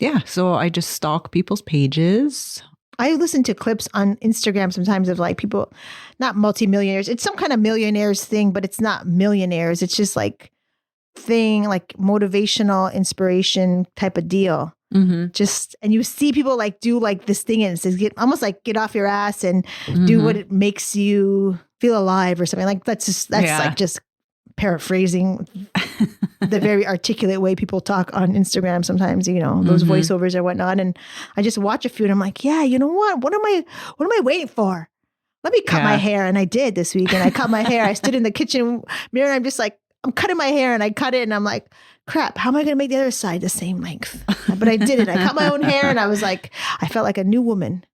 yeah. So I just stalk people's pages.
I listen to clips on Instagram sometimes of like people, not multimillionaires. It's some kind of millionaires thing, but it's not millionaires. It's just like like motivational inspiration type of deal. Just, and you see people like do like this thing and it says, almost like get off your ass and do what it makes you feel alive or something. Like that's like just paraphrasing the very articulate way people talk on Instagram sometimes, you know, those voiceovers or whatnot. And I just watch a few and I'm like, yeah, you know what am I waiting for? Let me cut my hair. And I did this week, and I cut my hair. I stood in the kitchen mirror and I'm just like, I'm cutting my hair, and I cut it and I'm like, crap, how am I going to make the other side the same length? But I did it. I cut my own hair and I was like, I felt like a new woman.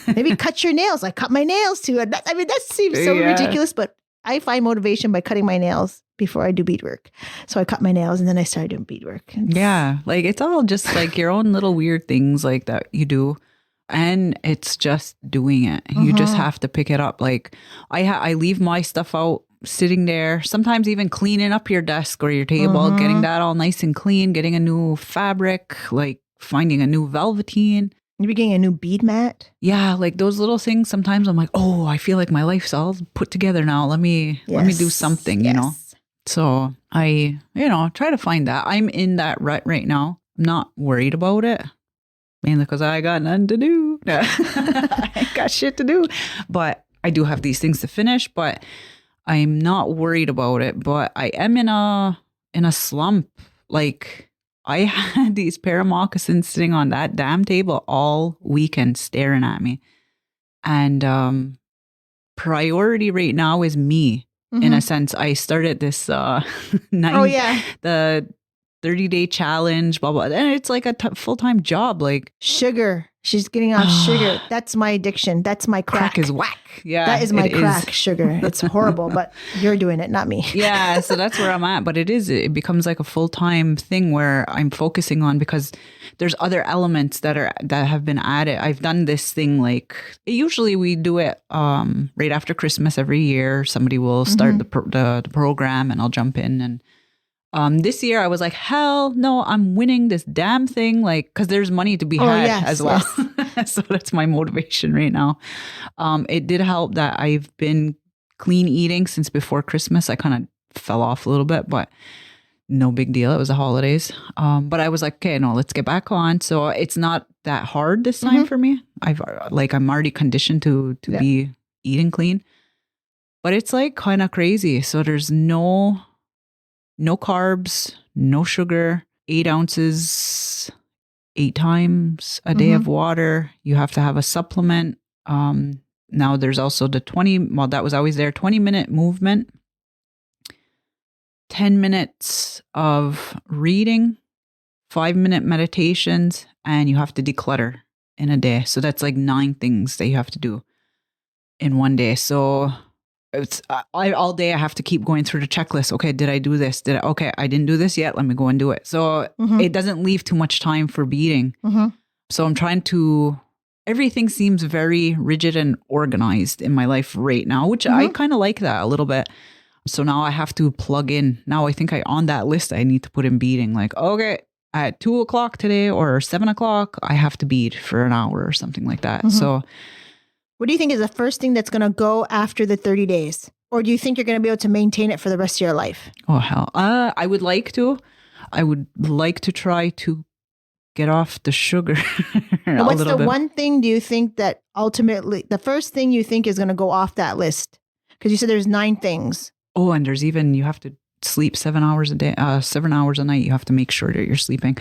Maybe cut your nails. I cut my nails too. And I mean, that seems so ridiculous, but I find motivation by cutting my nails before I do beadwork. So I cut my nails and then I started doing beadwork.
Yeah. Like it's all just like your own little weird things like that you do. And it's just doing it. You just have to pick it up. Like I leave my stuff out sitting there, sometimes even cleaning up your desk or your table, getting that all nice and clean, getting a new fabric, like finding a new velveteen.
You're getting a new bead mat?
Yeah, like those little things. Sometimes I'm like, oh, I feel like my life's all put together now. Let me do something, you know? So I, try to find that. I'm in that rut right now. I'm not worried about it. Mainly because I got nothing to do. I ain't got shit to do. But I do have these things to finish, but I'm not worried about it. But I am in a slump. Like I had these pair of moccasins sitting on that damn table all weekend staring at me. And priority right now is me. In a sense, I started this the 30-day challenge, blah, blah. And it's like a full-time job. Like
sugar. She's getting off sugar. That's my addiction. That's my crack.
Crack is whack. Yeah.
That is my crack, sugar. It's horrible, but you're doing it, not me.
Yeah. So that's where I'm at. But it becomes like a full-time thing where I'm focusing on, because there's other elements that have been added. I've done this thing like, usually we do it right after Christmas every year. Somebody will start the program and I'll jump in. And this year I was like, hell no, I'm winning this damn thing. Like, because there's money to be had as well. Yes. So that's my motivation right now. It did help that I've been clean eating since before Christmas. I kind of fell off a little bit, but no big deal. It was the holidays. But I was like, okay, no, let's get back on. So it's not that hard this time for me. I'm already conditioned to be eating clean, but it's like kind of crazy. So there's no carbs, no sugar, 8 ounces, 8 times a day of water. You have to have a supplement. Now there's also the that was always there, 20-minute movement, 10 minutes of reading, 5-minute meditations, and you have to declutter in a day. So that's like 9 things that you have to do in one day. So it's all day I have to keep going through the checklist. Okay, did I do this? Okay, I didn't do this yet. Let me go and do it. So it doesn't leave too much time for beading. So I'm trying to, everything seems very rigid and organized in my life right now, which I kind of like that a little bit. So now I have to plug in. Now I think on that list, I need to put in beading. Like, okay, at 2:00 today or 7:00, I have to bead for an hour or something like that. So
what do you think is the first thing that's going to go after the 30 days? Or do you think you're going to be able to maintain it for the rest of your life?
Oh, hell. I would like to. I would like to try to get off the sugar.
What's the one thing do you think that ultimately, the first thing you think is going to go off that list? Because you said there's 9 things.
Oh, and there's even, you have to sleep 7 hours a day, 7 hours a night. You have to make sure that you're sleeping.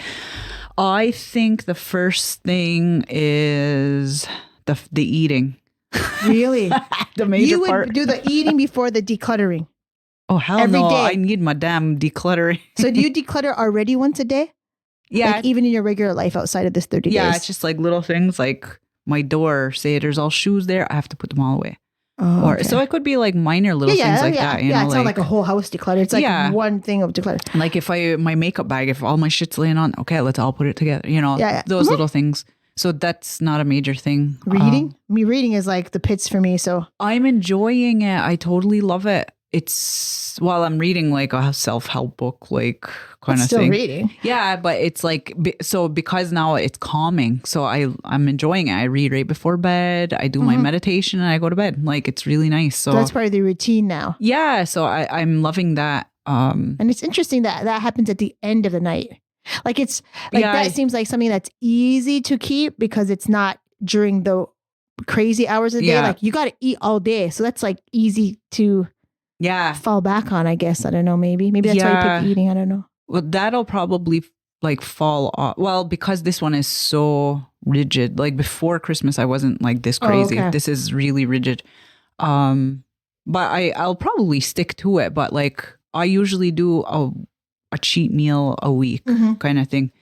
I think the first thing is the eating.
Really?
The major
you would
part.
do the eating before the decluttering.
Oh, hell
every
no.
day.
I need my damn decluttering.
So do you declutter already once a day?
Yeah.
Like even in your regular life outside of this 30 days?
Yeah, it's just like little things like my door, say there's all shoes there, I have to put them all away.
Oh, okay.
So it could be like minor little things like that. You know,
it's not like a whole house declutter. It's like one thing of declutter.
Like if my makeup bag, if all my shit's laying on, okay, let's all put it together. You know, those little things. So that's not a major thing.
Reading? Reading is like the pits for me. So
I'm enjoying it. I totally love it. It's while I'm reading like a self-help book, like kind of
still
thing.
Reading.
Yeah, but it's like, so because now it's calming. So I'm enjoying it. I read right before bed. I do my meditation and I go to bed. Like it's really nice. So
that's part of the routine now.
Yeah. So I'm loving that.
And it's interesting that happens at the end of the night. Like it's like that seems like something that's easy to keep because it's not during the crazy hours of the day. Like you got to eat all day. So that's like easy to fall back on, I guess. I don't know. Maybe that's why you pick eating. I don't know.
Well, that'll probably like fall off. Well, because this one is so rigid. Like before Christmas, I wasn't like this crazy. This is really rigid. But I'll probably stick to it. But like I usually do a cheat meal a week kind of thing.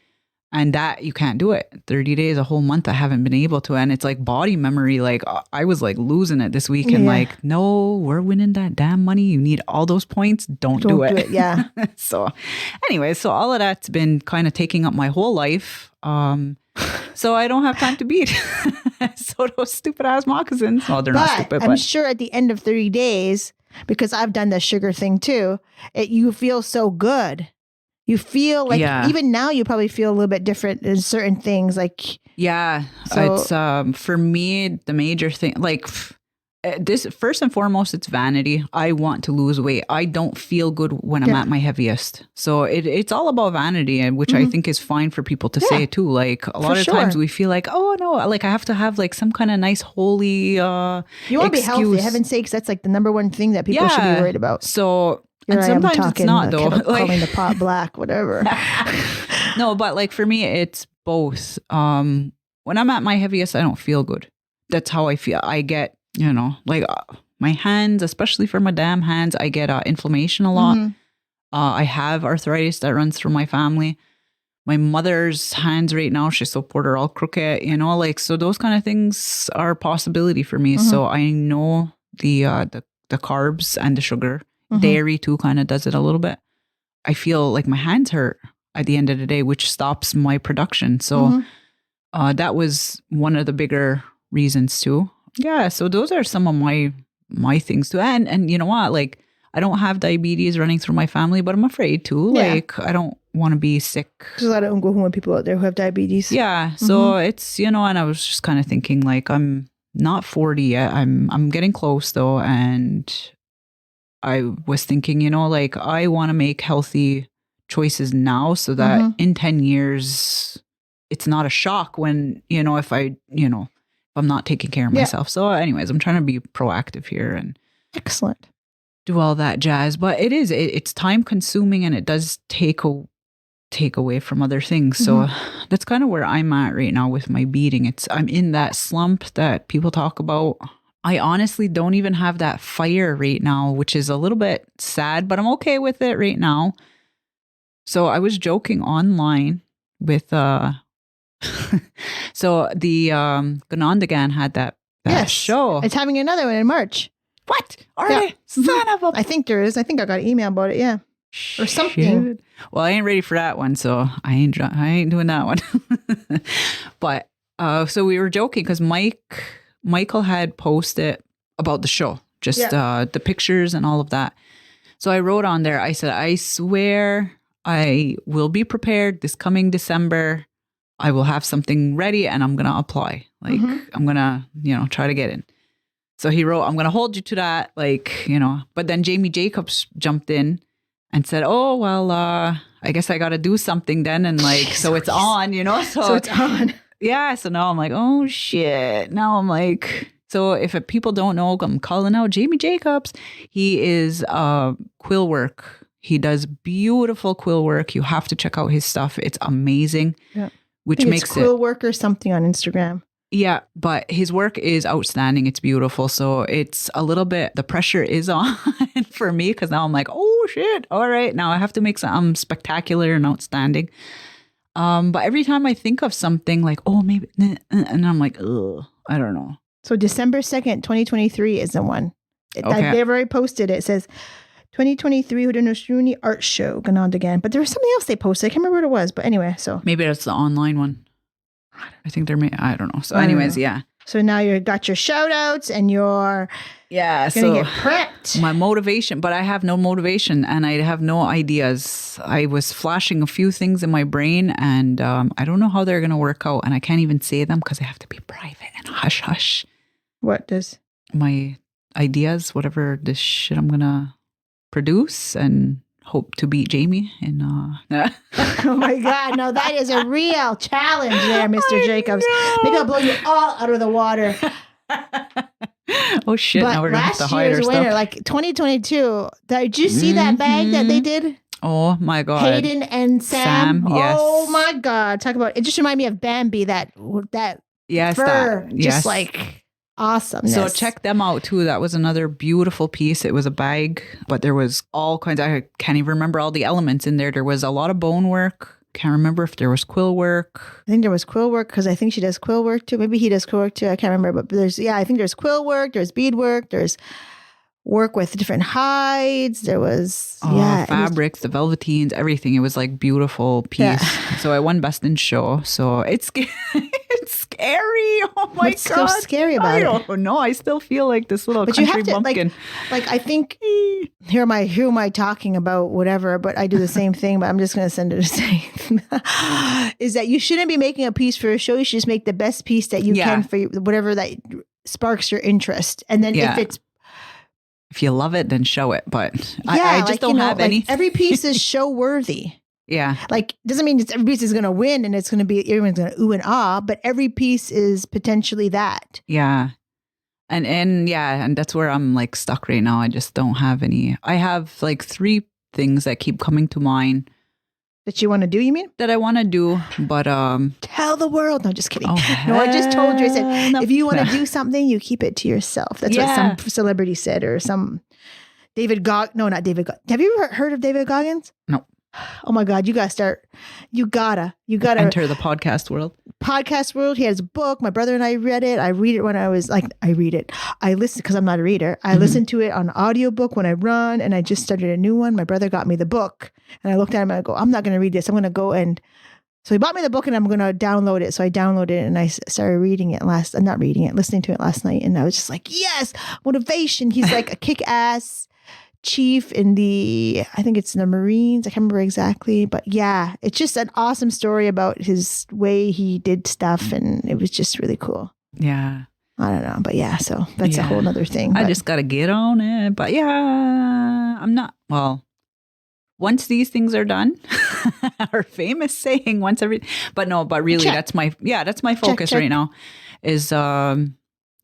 And that you can't do it. 30 days, a whole month, I haven't been able to. And it's like body memory. Like I was like losing it this week and like, no, we're winning that damn money. You need all those points. Don't do it.
Yeah.
So anyway, so all of that's been kind of taking up my whole life. So I don't have time to beat. So those stupid ass moccasins. Well, they're not stupid,
I'm sure at the end of 30 days, because I've done the sugar thing too, you feel so good. You feel like even now you probably feel a little bit different in certain things. Like
so it's for me the major thing. Like this first and foremost, it's vanity. I want to lose weight. I don't feel good when I'm at my heaviest. So it's all about vanity, and which I think is fine for people to say too. Like a lot of times we feel like, oh no, like I have to have like some kind of nice holy. You want
to be healthy. Heaven's sakes, that's like the number one thing that people should be worried about.
So. And sometimes it's not though.
Like, calling the pot black, whatever.
No, but like for me, it's both. When I'm at my heaviest, I don't feel good. That's how I feel. I get, like my hands, especially for my damn hands, I get inflammation a lot. I have arthritis that runs through my family. My mother's hands right now, she's so poor, they're all crooked, like, so those kind of things are a possibility for me. So I know the carbs and the sugar. Dairy too kind of does it a little bit. I feel like my hands hurt at the end of the day, which stops my production. So that was one of the bigger reasons too. Yeah. So those are some of my things too. And you know what? Like I don't have diabetes running through my family, but I'm afraid too. Like I don't want to be sick.
There's a lot of Ungohuan people out there who have diabetes.
Yeah. So it's, and I was just kind of thinking like, I'm not 40 yet. I'm getting close though. And I was thinking, like I want to make healthy choices now so that in 10 years, it's not a shock when, if I'm not taking care of myself. So anyways, I'm trying to be proactive here and
excellent.
Do all that jazz. But it's time consuming and it does take away from other things. So that's kind of where I'm at right now with my beading. I'm in that slump that people talk about. I honestly don't even have that fire right now, which is a little bit sad, but I'm okay with it right now. So I was joking online with, so the Ganondagan had that show.
It's having another one in March.
What? Are they? Son of a...
I think there is. I think I got an email about it, yeah. Or something.
Well, I ain't ready for that one, so I ain't doing that one. But So we were joking because Michael had posted about the show, just the pictures and all of that. So I wrote on there, I said, I swear I will be prepared this coming December. I will have something ready and I'm going to apply. Like, I'm going to, try to get in. So he wrote, I'm going to hold you to that. Like, but then Jamie Jacobs jumped in and said, oh, well, I guess I got to do something then. And like, so it's on, So
it's on.
Yeah. So now I'm like, oh shit. Now I'm like, so if people don't know, I'm calling out Jamie Jacobs. He is quill work. He does beautiful quill work. You have to check out his stuff. It's amazing. Yeah. Which makes
it's quill work or something on Instagram.
Yeah, but his work is outstanding. It's beautiful. So it's a little bit, the pressure is on for me because now I'm like, oh shit. All right. Now I have to make something spectacular and outstanding. But every time I think of something like, oh, maybe, and I'm like, ugh, I don't know.
So December 2nd, 2023 is the one.
Okay.
They've already posted it. It says 2023 Hudanoshruni Art Show going on again. But there was something else they posted. I can't remember what it was. But anyway, so.
Maybe that's the online one. I think I don't know. So anyways, yeah.
So now you got your shout outs and you're going to get prepped.
My motivation, but I have no motivation and I have no ideas. I was flashing a few things in my brain and I don't know how they're going to work out and I can't even say them because they have to be private and hush hush.
What does?
My ideas, whatever this shit I'm going to produce and hope to beat Jamie. And
oh my God, no, that is a real challenge there, Mr. Jacobs. Maybe I'll blow you all out of the water.
Oh shit,
but
now we're going to have to hide our
winner,
stuff.
like 2022, did you see that bag that they did?
Oh my God.
Hayden and Sam.
Yes.
Oh my God. Talk about, it just reminded me of Bambi, that fur, just like awesome.
So check them out too. That was another beautiful piece. It was a bag, but there was all kinds. I can't even remember all the elements in there. There was a lot of bone work. Can't remember if there was quill work.
I think there was quill work because I think she does quill work too. Maybe he does quill work too. I can't remember. But I think there's quill work. There's bead work. There's work with different hides. There was
fabrics, the velveteens, everything. It was like beautiful piece. Yeah. So I won best in show. So it's scary. Oh my
What's
God.
What's so scary about it?
I don't know. I still feel like this little country bumpkin.
Like I think who am I talking about whatever, but I do the same thing, but I'm just going to send it to say is that you shouldn't be making a piece for a show. You should just make the best piece that you can for whatever that sparks your interest. And then
if you love it, then show it. But I just don't have any.
Every piece is show worthy.
Yeah.
Like, doesn't mean every piece is going to win and it's going to be, everyone's going to ooh and ah, but every piece is potentially that.
Yeah. And that's where I'm like stuck right now. I just don't have any. I have like 3 things that keep coming to mind.
That you want to do, you mean?
That I want to do, but
tell the world. No, just kidding. No, I just told you. I said, if you want to do something, you keep it to yourself. That's what some celebrity said, or some David Goggins. No, not David Goggins. Have you ever heard of David Goggins?
No.
Oh my God, you gotta start. You gotta
enter the podcast world.
Podcast world. He has a book. My brother and I read it. I read it when I was like, I listen because I'm not a reader. I listen to it on audiobook when I run, and I just started a new one. My brother got me the book, and I looked at him and I go, I'm not gonna read this. I'm gonna go and so he bought me the book, and I'm gonna download it. So I downloaded it and I started listening to it last night, and I was just like, yes, motivation. He's like a kick-ass chief in I think it's the Marines. I can't remember exactly, but yeah, it's just an awesome story about his way he did stuff, and it was just really cool.
Yeah.
I don't know, but yeah, so that's a whole nother thing.
I just got to get on it, but yeah, I'm not, once these things are done, our famous saying, but really that's my focus right now is,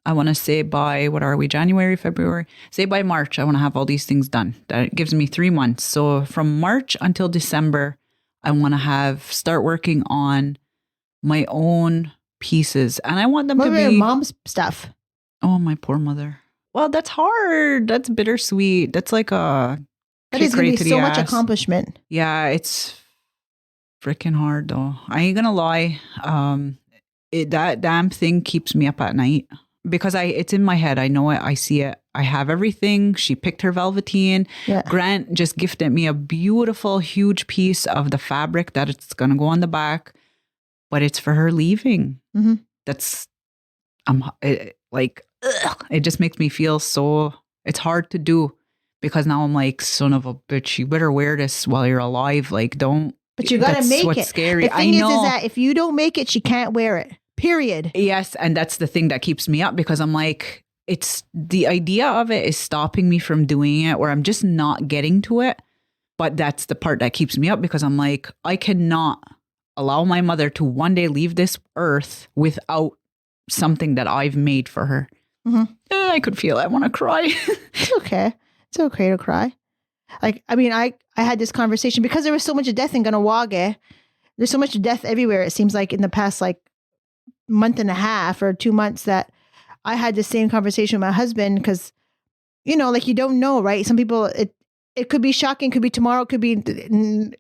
I want to say by, what are we, January, February? Say by March, I want to have all these things done. That gives me 3 months. So from March until December, I want to start working on my own pieces. And I want them to be
your mom's stuff.
Oh, my poor mother. Well, that's hard. That's bittersweet. That's like a
that is going to be so much accomplishment.
Yeah, it's freaking hard though. I ain't going to lie. That damn thing keeps me up at night. Because it's in my head. I know it. I see it. I have everything. She picked her velveteen. Yeah. Grant just gifted me a beautiful, huge piece of the fabric that it's going to go on the back. But it's for her leaving.
Mm-hmm.
it just makes me feel so, it's hard to do because now I'm like, son of a bitch, you better wear this while you're alive. Like, don't.
But you got to make
what's
it.
Scary.
The thing is that if you don't make it, she can't wear it. Period.
Yes. And that's the thing that keeps me up because I'm like, it's the idea of it is stopping me from doing it, or I'm just not getting to it. But that's the part that keeps me up because I'm like, I cannot allow my mother to one day leave this earth without something that I've made for her.
Mm-hmm.
I could feel it. I want to cry.
It's okay. It's okay to cry. Like, I mean, I had this conversation because there was so much death in Ganawage. There's so much death everywhere. It seems like in the past, like, month and a half or 2 months that I had the same conversation with my husband because, you know, like, you don't know, right? Some people, it could be shocking, could be tomorrow, could be in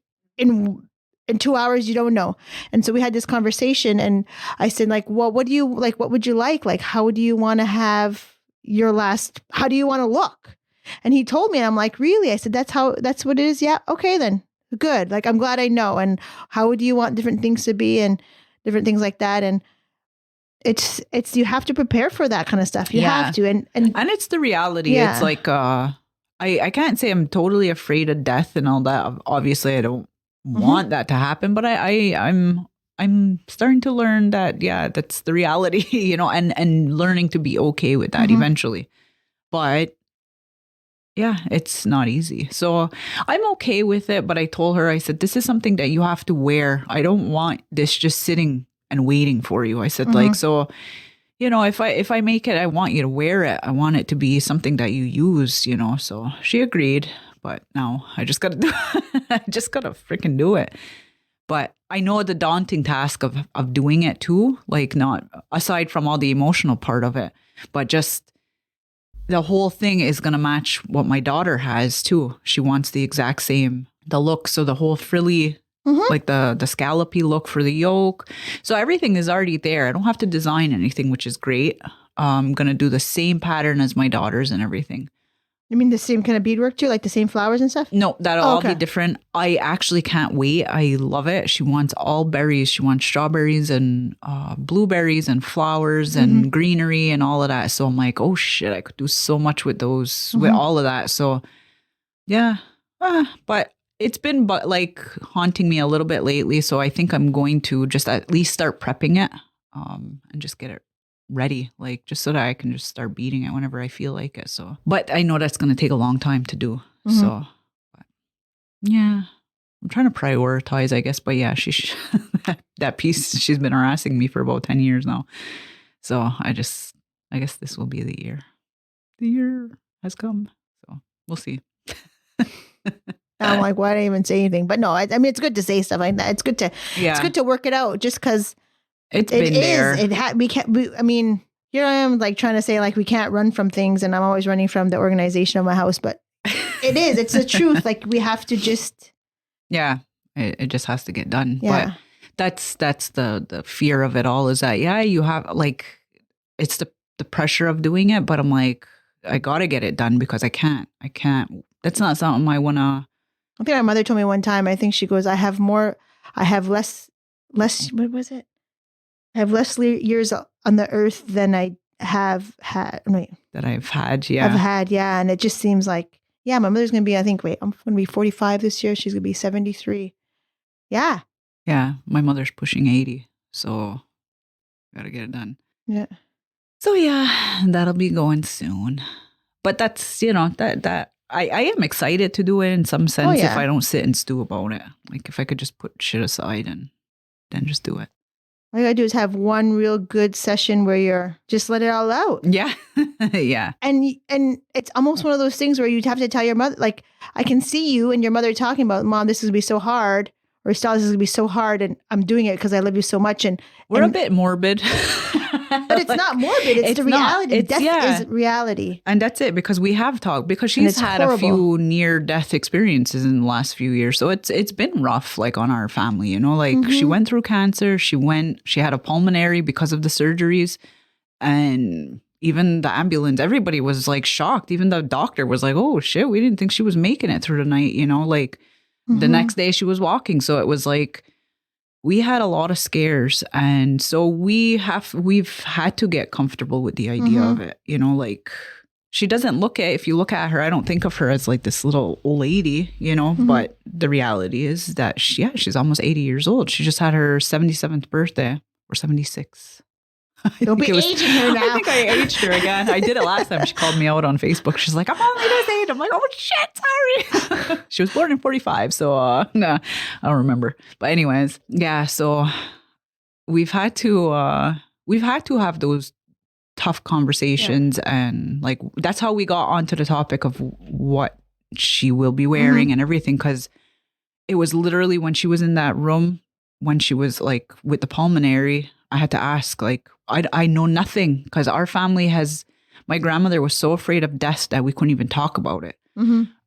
2 hours, you don't know. And so we had this conversation and I said, like, well, what do you like? What would you like? Like, how do you want to have your last, how do you want to look? And he told me, and I'm like, really? I said, that's what it is. Yeah. Okay, then good. Like, I'm glad I know. And how do you want different things to be and different things like that? And it's, you have to prepare for that kind of stuff. You have to. And
it's the reality. Yeah. It's like, I can't say I'm totally afraid of death and all that. Obviously I don't want that to happen, but I'm starting to learn that, that's the reality, you know, and learning to be okay with that eventually. But yeah, it's not easy. So I'm okay with it. But I told her, I said, this is something that you have to wear. I don't want this just sitting and waiting for you. I said, like, so, you know, if I make it, I want you to wear it. I want it to be something that you use, you know. So she agreed. But now I just got to freaking do it. But I know the daunting task of doing it too, like, not aside from all the emotional part of it, but just the whole thing is going to match what my daughter has too. She wants the exact same, the look. So the whole frilly, like the scallopy look for the yoke. So everything is already there. I don't have to design anything, which is great. I'm going to do the same pattern as my daughter's and everything.
You mean the same kind of beadwork too? Like the same flowers and stuff?
No, that'll all be different. I actually can't wait. I love it. She wants all berries. She wants strawberries and blueberries and flowers and greenery and all of that. So I'm like, oh shit, I could do so much with those, with all of that. So yeah, but it's been like haunting me a little bit lately. So I think I'm going to just at least start prepping it and just get it ready, like, just so that I can just start beading it whenever I feel like it. So, but I know that's going to take a long time to do. So, but yeah, I'm trying to prioritize, I guess. But yeah, that piece, she's been harassing me for about 10 years now. So I guess this will be the year. The year has come. So we'll see.
I'm like, why did I even say anything? But no, I mean, it's good to say stuff like that. It's good to work it out just because
it's been there.
We can't. I mean, here I am, like, trying to say, like, we can't run from things, and I'm always running from the organization of my house. But it is. It's the truth. Like, we have to just.
Yeah, it just has to get done.
Yeah.
But that's the fear of it all. Is that you have, like, it's the pressure of doing it, but I'm like, I gotta get it done because I can't. That's not something I wanna.
I think my mother told me one time. I think she goes, I have less. What was it? I have less years on the earth than I have had.
That I've had, yeah.
I've had, yeah. And it just seems like, my mother's going to be, I'm going to be 45 this year. She's going to be 73. Yeah.
Yeah. My mother's pushing 80. So got to get it done.
Yeah.
So yeah, that'll be going soon. But that's, that I am excited to do it in some sense if I don't sit and stew about it. Like, if I could just put shit aside and then just do it.
All you gotta do is have one real good session where you're just let it all out.
Yeah. Yeah.
And it's almost one of those things where you'd have to tell your mother, like, I can see you and your mother talking about, Mom, this is gonna be so hard, or Stella, this is gonna be so hard, and I'm doing it because I love you so much. And
we're a bit morbid.
But it's not morbid. It's the reality. Death is reality.
And that's it, because we have talked, because she's had a few near-death experiences in the last few years. So it's been rough, like, on our family, like, she went through cancer. She had a pulmonary because of the surgeries. And even the ambulance, everybody was, like, shocked. Even the doctor was like, oh shit, we didn't think she was making it through the night, like, the next day she was walking. So it was like, we had a lot of scares. And so we've had to get comfortable with the idea of it, you know, like she doesn't if you look at her, I don't think of her as like this little old lady, you know, but the reality is that she's almost 80 years old. She just had her 77th birthday or 76.
Don't be aging her now.
I think I aged her again. I did it last time. She called me out on Facebook. She's like, I'm only this age. I'm like, oh shit, sorry. She was born in 45. So no, I don't remember. But anyways, yeah. So we've had to have those tough conversations, and like that's how we got onto the topic of what she will be wearing and everything, because it was literally when she was in that room, when she was like with the pulmonary, I had to ask, like, I know nothing, because our family my grandmother was so afraid of death that we couldn't even talk about it.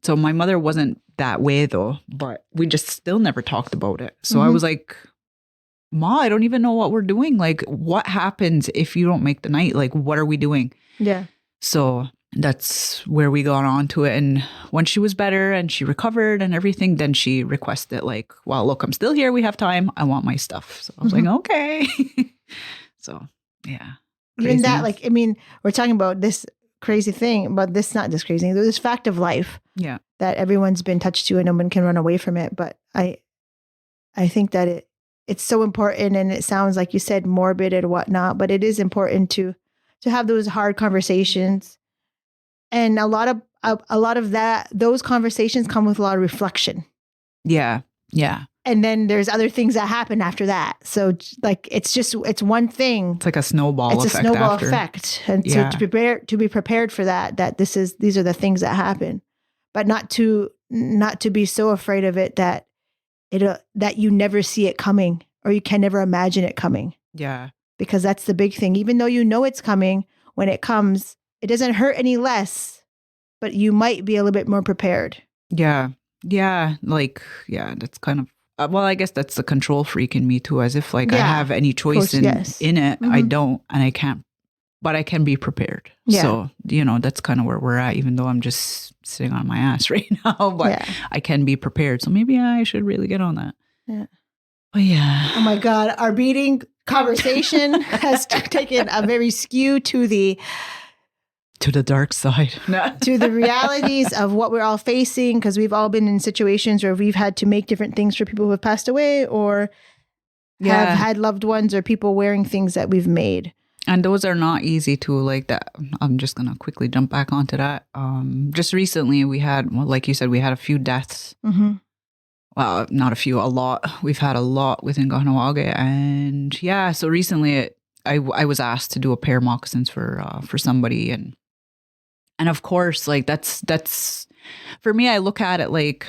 So my mother wasn't that way though, but we just still never talked about it. So I was like, Ma, I don't even know what we're doing. Like, what happens if you don't make the night? Like, what are we doing? Yeah. So that's where we got onto it. And when she was better and she recovered and everything, then she requested like, well, look, I'm still here. We have time. I want my stuff. So I was like, okay. So, yeah.
Even that, like, I mean, we're talking about this crazy thing, but not this crazy, this fact of life. Yeah. That everyone's been touched to and no one can run away from it. But I think that it's so important, and it sounds like you said morbid and whatnot, but it is important to have those hard conversations. And a lot of those conversations come with a lot of reflection. Yeah. Yeah. And then there's other things that happen after that. So like, it's one thing.
It's like a snowball effect.
It's a snowball effect. And so to be prepared for that these are the things that happen, but not to be so afraid of it that you never see it coming, or you can never imagine it coming. Yeah. Because that's the big thing. Even though you know it's coming, when it comes, it doesn't hurt any less, but you might be a little bit more prepared. Yeah. Yeah. Like, yeah, that's kind of, well, I guess that's the control freak in me too, as if like I have any choice in it. I don't, and I can't, but I can be prepared. Yeah. So, you know, that's kind of where we're at, even though I'm just sitting on my ass right now, but I can be prepared. So maybe I should really get on that. Yeah. Oh, yeah. Oh my God. Our beading conversation has taken a very skew to the dark side. To the realities of what we're all facing, because we've all been in situations where we've had to make different things for people who have passed away, or have had loved ones or people wearing things that we've made. And those are not easy to, like that. I'm just going to quickly jump back onto that. Just recently we had, well, like you said, we had a few deaths. Well, not a few, a lot. We've had a lot within Kahnawake. And yeah, so recently I was asked to do a pair of moccasins for somebody. And of course, like that's for me, I look at it like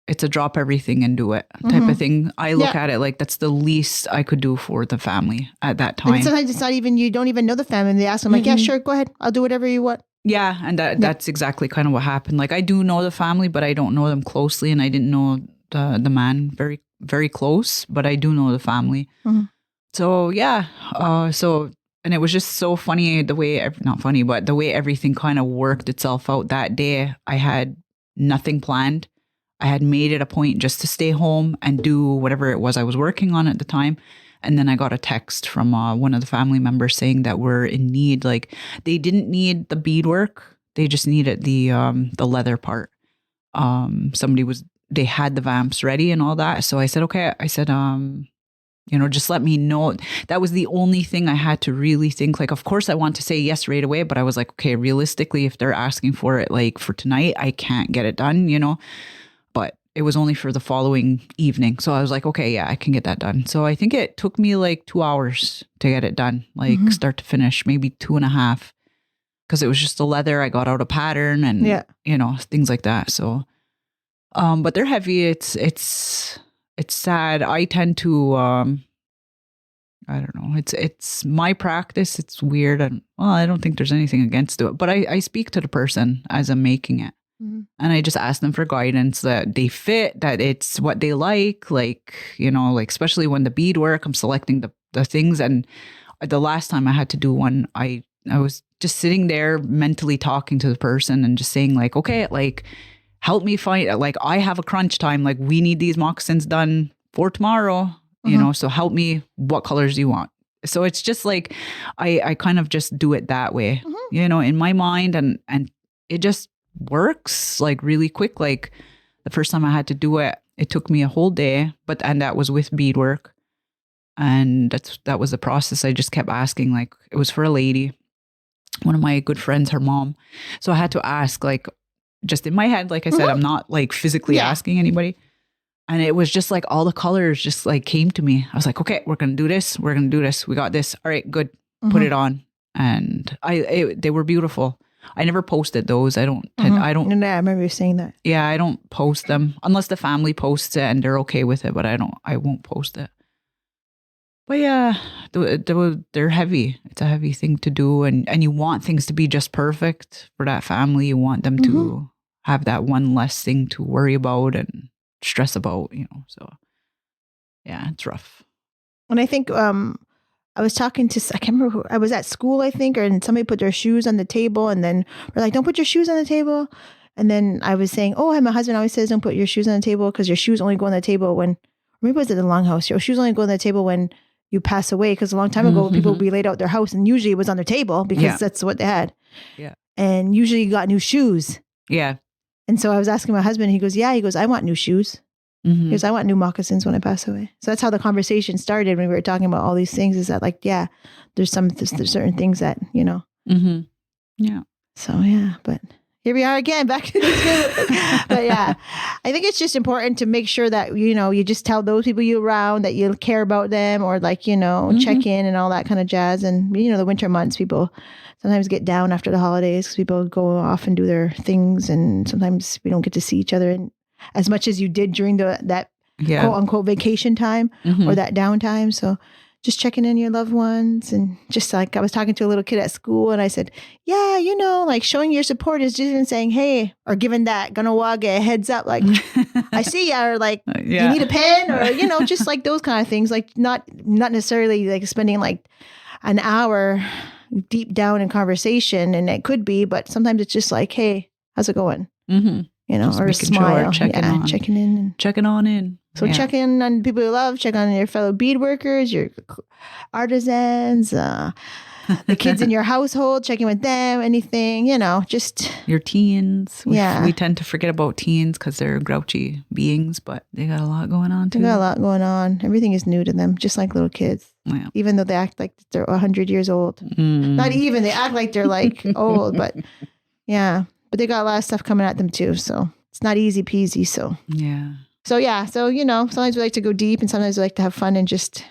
it's a drop everything and do it type of thing. I look at it like that's the least I could do for the family at that time. And sometimes it's not even, you don't even know the family. And they ask them like, yeah, sure, go ahead. I'll do whatever you want. Yeah. And that's exactly kind of what happened. Like I do know the family, but I don't know them closely. And I didn't know the man very, very close, but I do know the family. So yeah. And it was just so funny the way, not funny, but the way everything kind of worked itself out that day. I had nothing planned. I had made it a point just to stay home and do whatever it was I was working on at the time. And then I got a text from one of the family members saying that we're in need. Like they didn't need the beadwork. They just needed the leather part. They had the vamps ready and all that. So I said, okay. I said, just let me know. That was the only thing I had to really think. Like, of course I want to say yes right away, but I was like, okay, realistically, if they're asking for it, like for tonight, I can't get it done, but it was only for the following evening. So I was like, okay, yeah, I can get that done. So I think it took me like 2 hours to get it done, like start to finish, maybe 2.5, because it was just the leather. I got out a pattern and, things like that. So, but they're heavy. It's sad. I tend to, I don't know. It's my practice. It's weird. And I don't think there's anything against it, but I speak to the person as I'm making it. And I just ask them for guidance that they fit, that it's what they like, especially when the beadwork, I'm selecting the things. And the last time I had to do one, I was just sitting there mentally talking to the person and just saying like, okay, like, help me find, like, I have a crunch time. Like, we need these moccasins done for tomorrow.
you know, so help me, what colors do you want? So it's just like, I kind of just do it that way, you know, in my mind, and it just works like really quick. Like the first time I had to do it, it took me a whole day, and that was with beadwork. And that was the process. I just kept asking, like, it was for a lady, one of my good friends, her mom. So I had to ask, like, just in my head, like I said, I'm not like physically asking anybody. And it was just like all the colors just like came to me. I was like, okay, we're going to do this. We're going to do this. We got this. All right, good. Put it on. And they were beautiful. I never posted those. I don't.
No, I remember you saying that.
Yeah, I don't post them unless the family posts it and they're okay with it. But I won't post it. But yeah, they're heavy. It's a heavy thing to do, and you want things to be just perfect for that family. You want them to have that one less thing to worry about and stress about, you know. So yeah, it's rough.
And I think I was talking to, I can't remember who, I was at school, I think, and somebody put their shoes on the table, and then we're like, don't put your shoes on the table. And then I was saying, oh, my husband always says, don't put your shoes on the table because your shoes only go on the table when, maybe it was at the Longhouse, your shoes only go on the table when you pass away. Because a long time ago, people would be laid out their house, and usually it was on their table because that's what they had. Yeah. And usually you got new shoes.
Yeah.
And so I was asking my husband, he goes, I want new shoes. He goes, I want new moccasins when I pass away. So that's how the conversation started when we were talking about all these things, is that like, yeah, there's certain things that, you know.
Yeah.
So yeah, but here we are again, back to this. But yeah, I think it's just important to make sure that, you know, you just tell those people you around that you care about them, or like, you know, check in and all that kind of jazz. And, you know, the winter months, people sometimes get down after the holidays because people go off and do their things. And sometimes we don't get to see each other as much as you did during that quote unquote vacation time or that downtime. So just checking in your loved ones, and just like I was talking to a little kid at school, and I said, yeah, you know, like showing your support is just in saying, hey, or giving that Ganawage a heads up, like I see ya, or like you need a pen, or, you know, just like those kind of things, like not necessarily like spending like an hour deep down in conversation, and it could be, but sometimes it's just like, hey, how's it going? You know, just or a smile, checking in.
Checking on in.
So check in on people you love, check on your fellow bead workers, your artisans, the kids in your household, checking with them, anything, you know, just.
Your teens. We tend to forget about teens because they're grouchy beings, but they got a lot going on too.
They got a lot going on. Everything is new to them, just like little kids. Yeah. Even though they act like they're 100 years old. Not even, they act like they're like old, but yeah. But they got a lot of stuff coming at them too. So it's not easy peasy. So
yeah.
So, you know, sometimes we like to go deep, and sometimes we like to have fun and just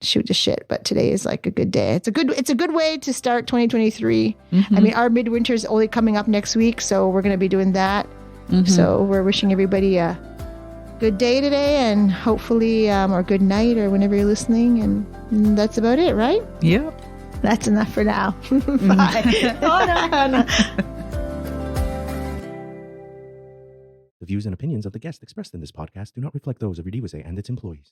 shoot the shit. But today is like a good day. It's a good way to start 2023. I mean, our midwinter is only coming up next week, so we're going to be doing that. So we're wishing everybody a good day today, and hopefully, or good night, or whenever you're listening. And that's about it, right?
Yep.
That's enough for now. Bye. No.
The views and opinions of the guests expressed in this podcast do not reflect those of Iorì and its employees.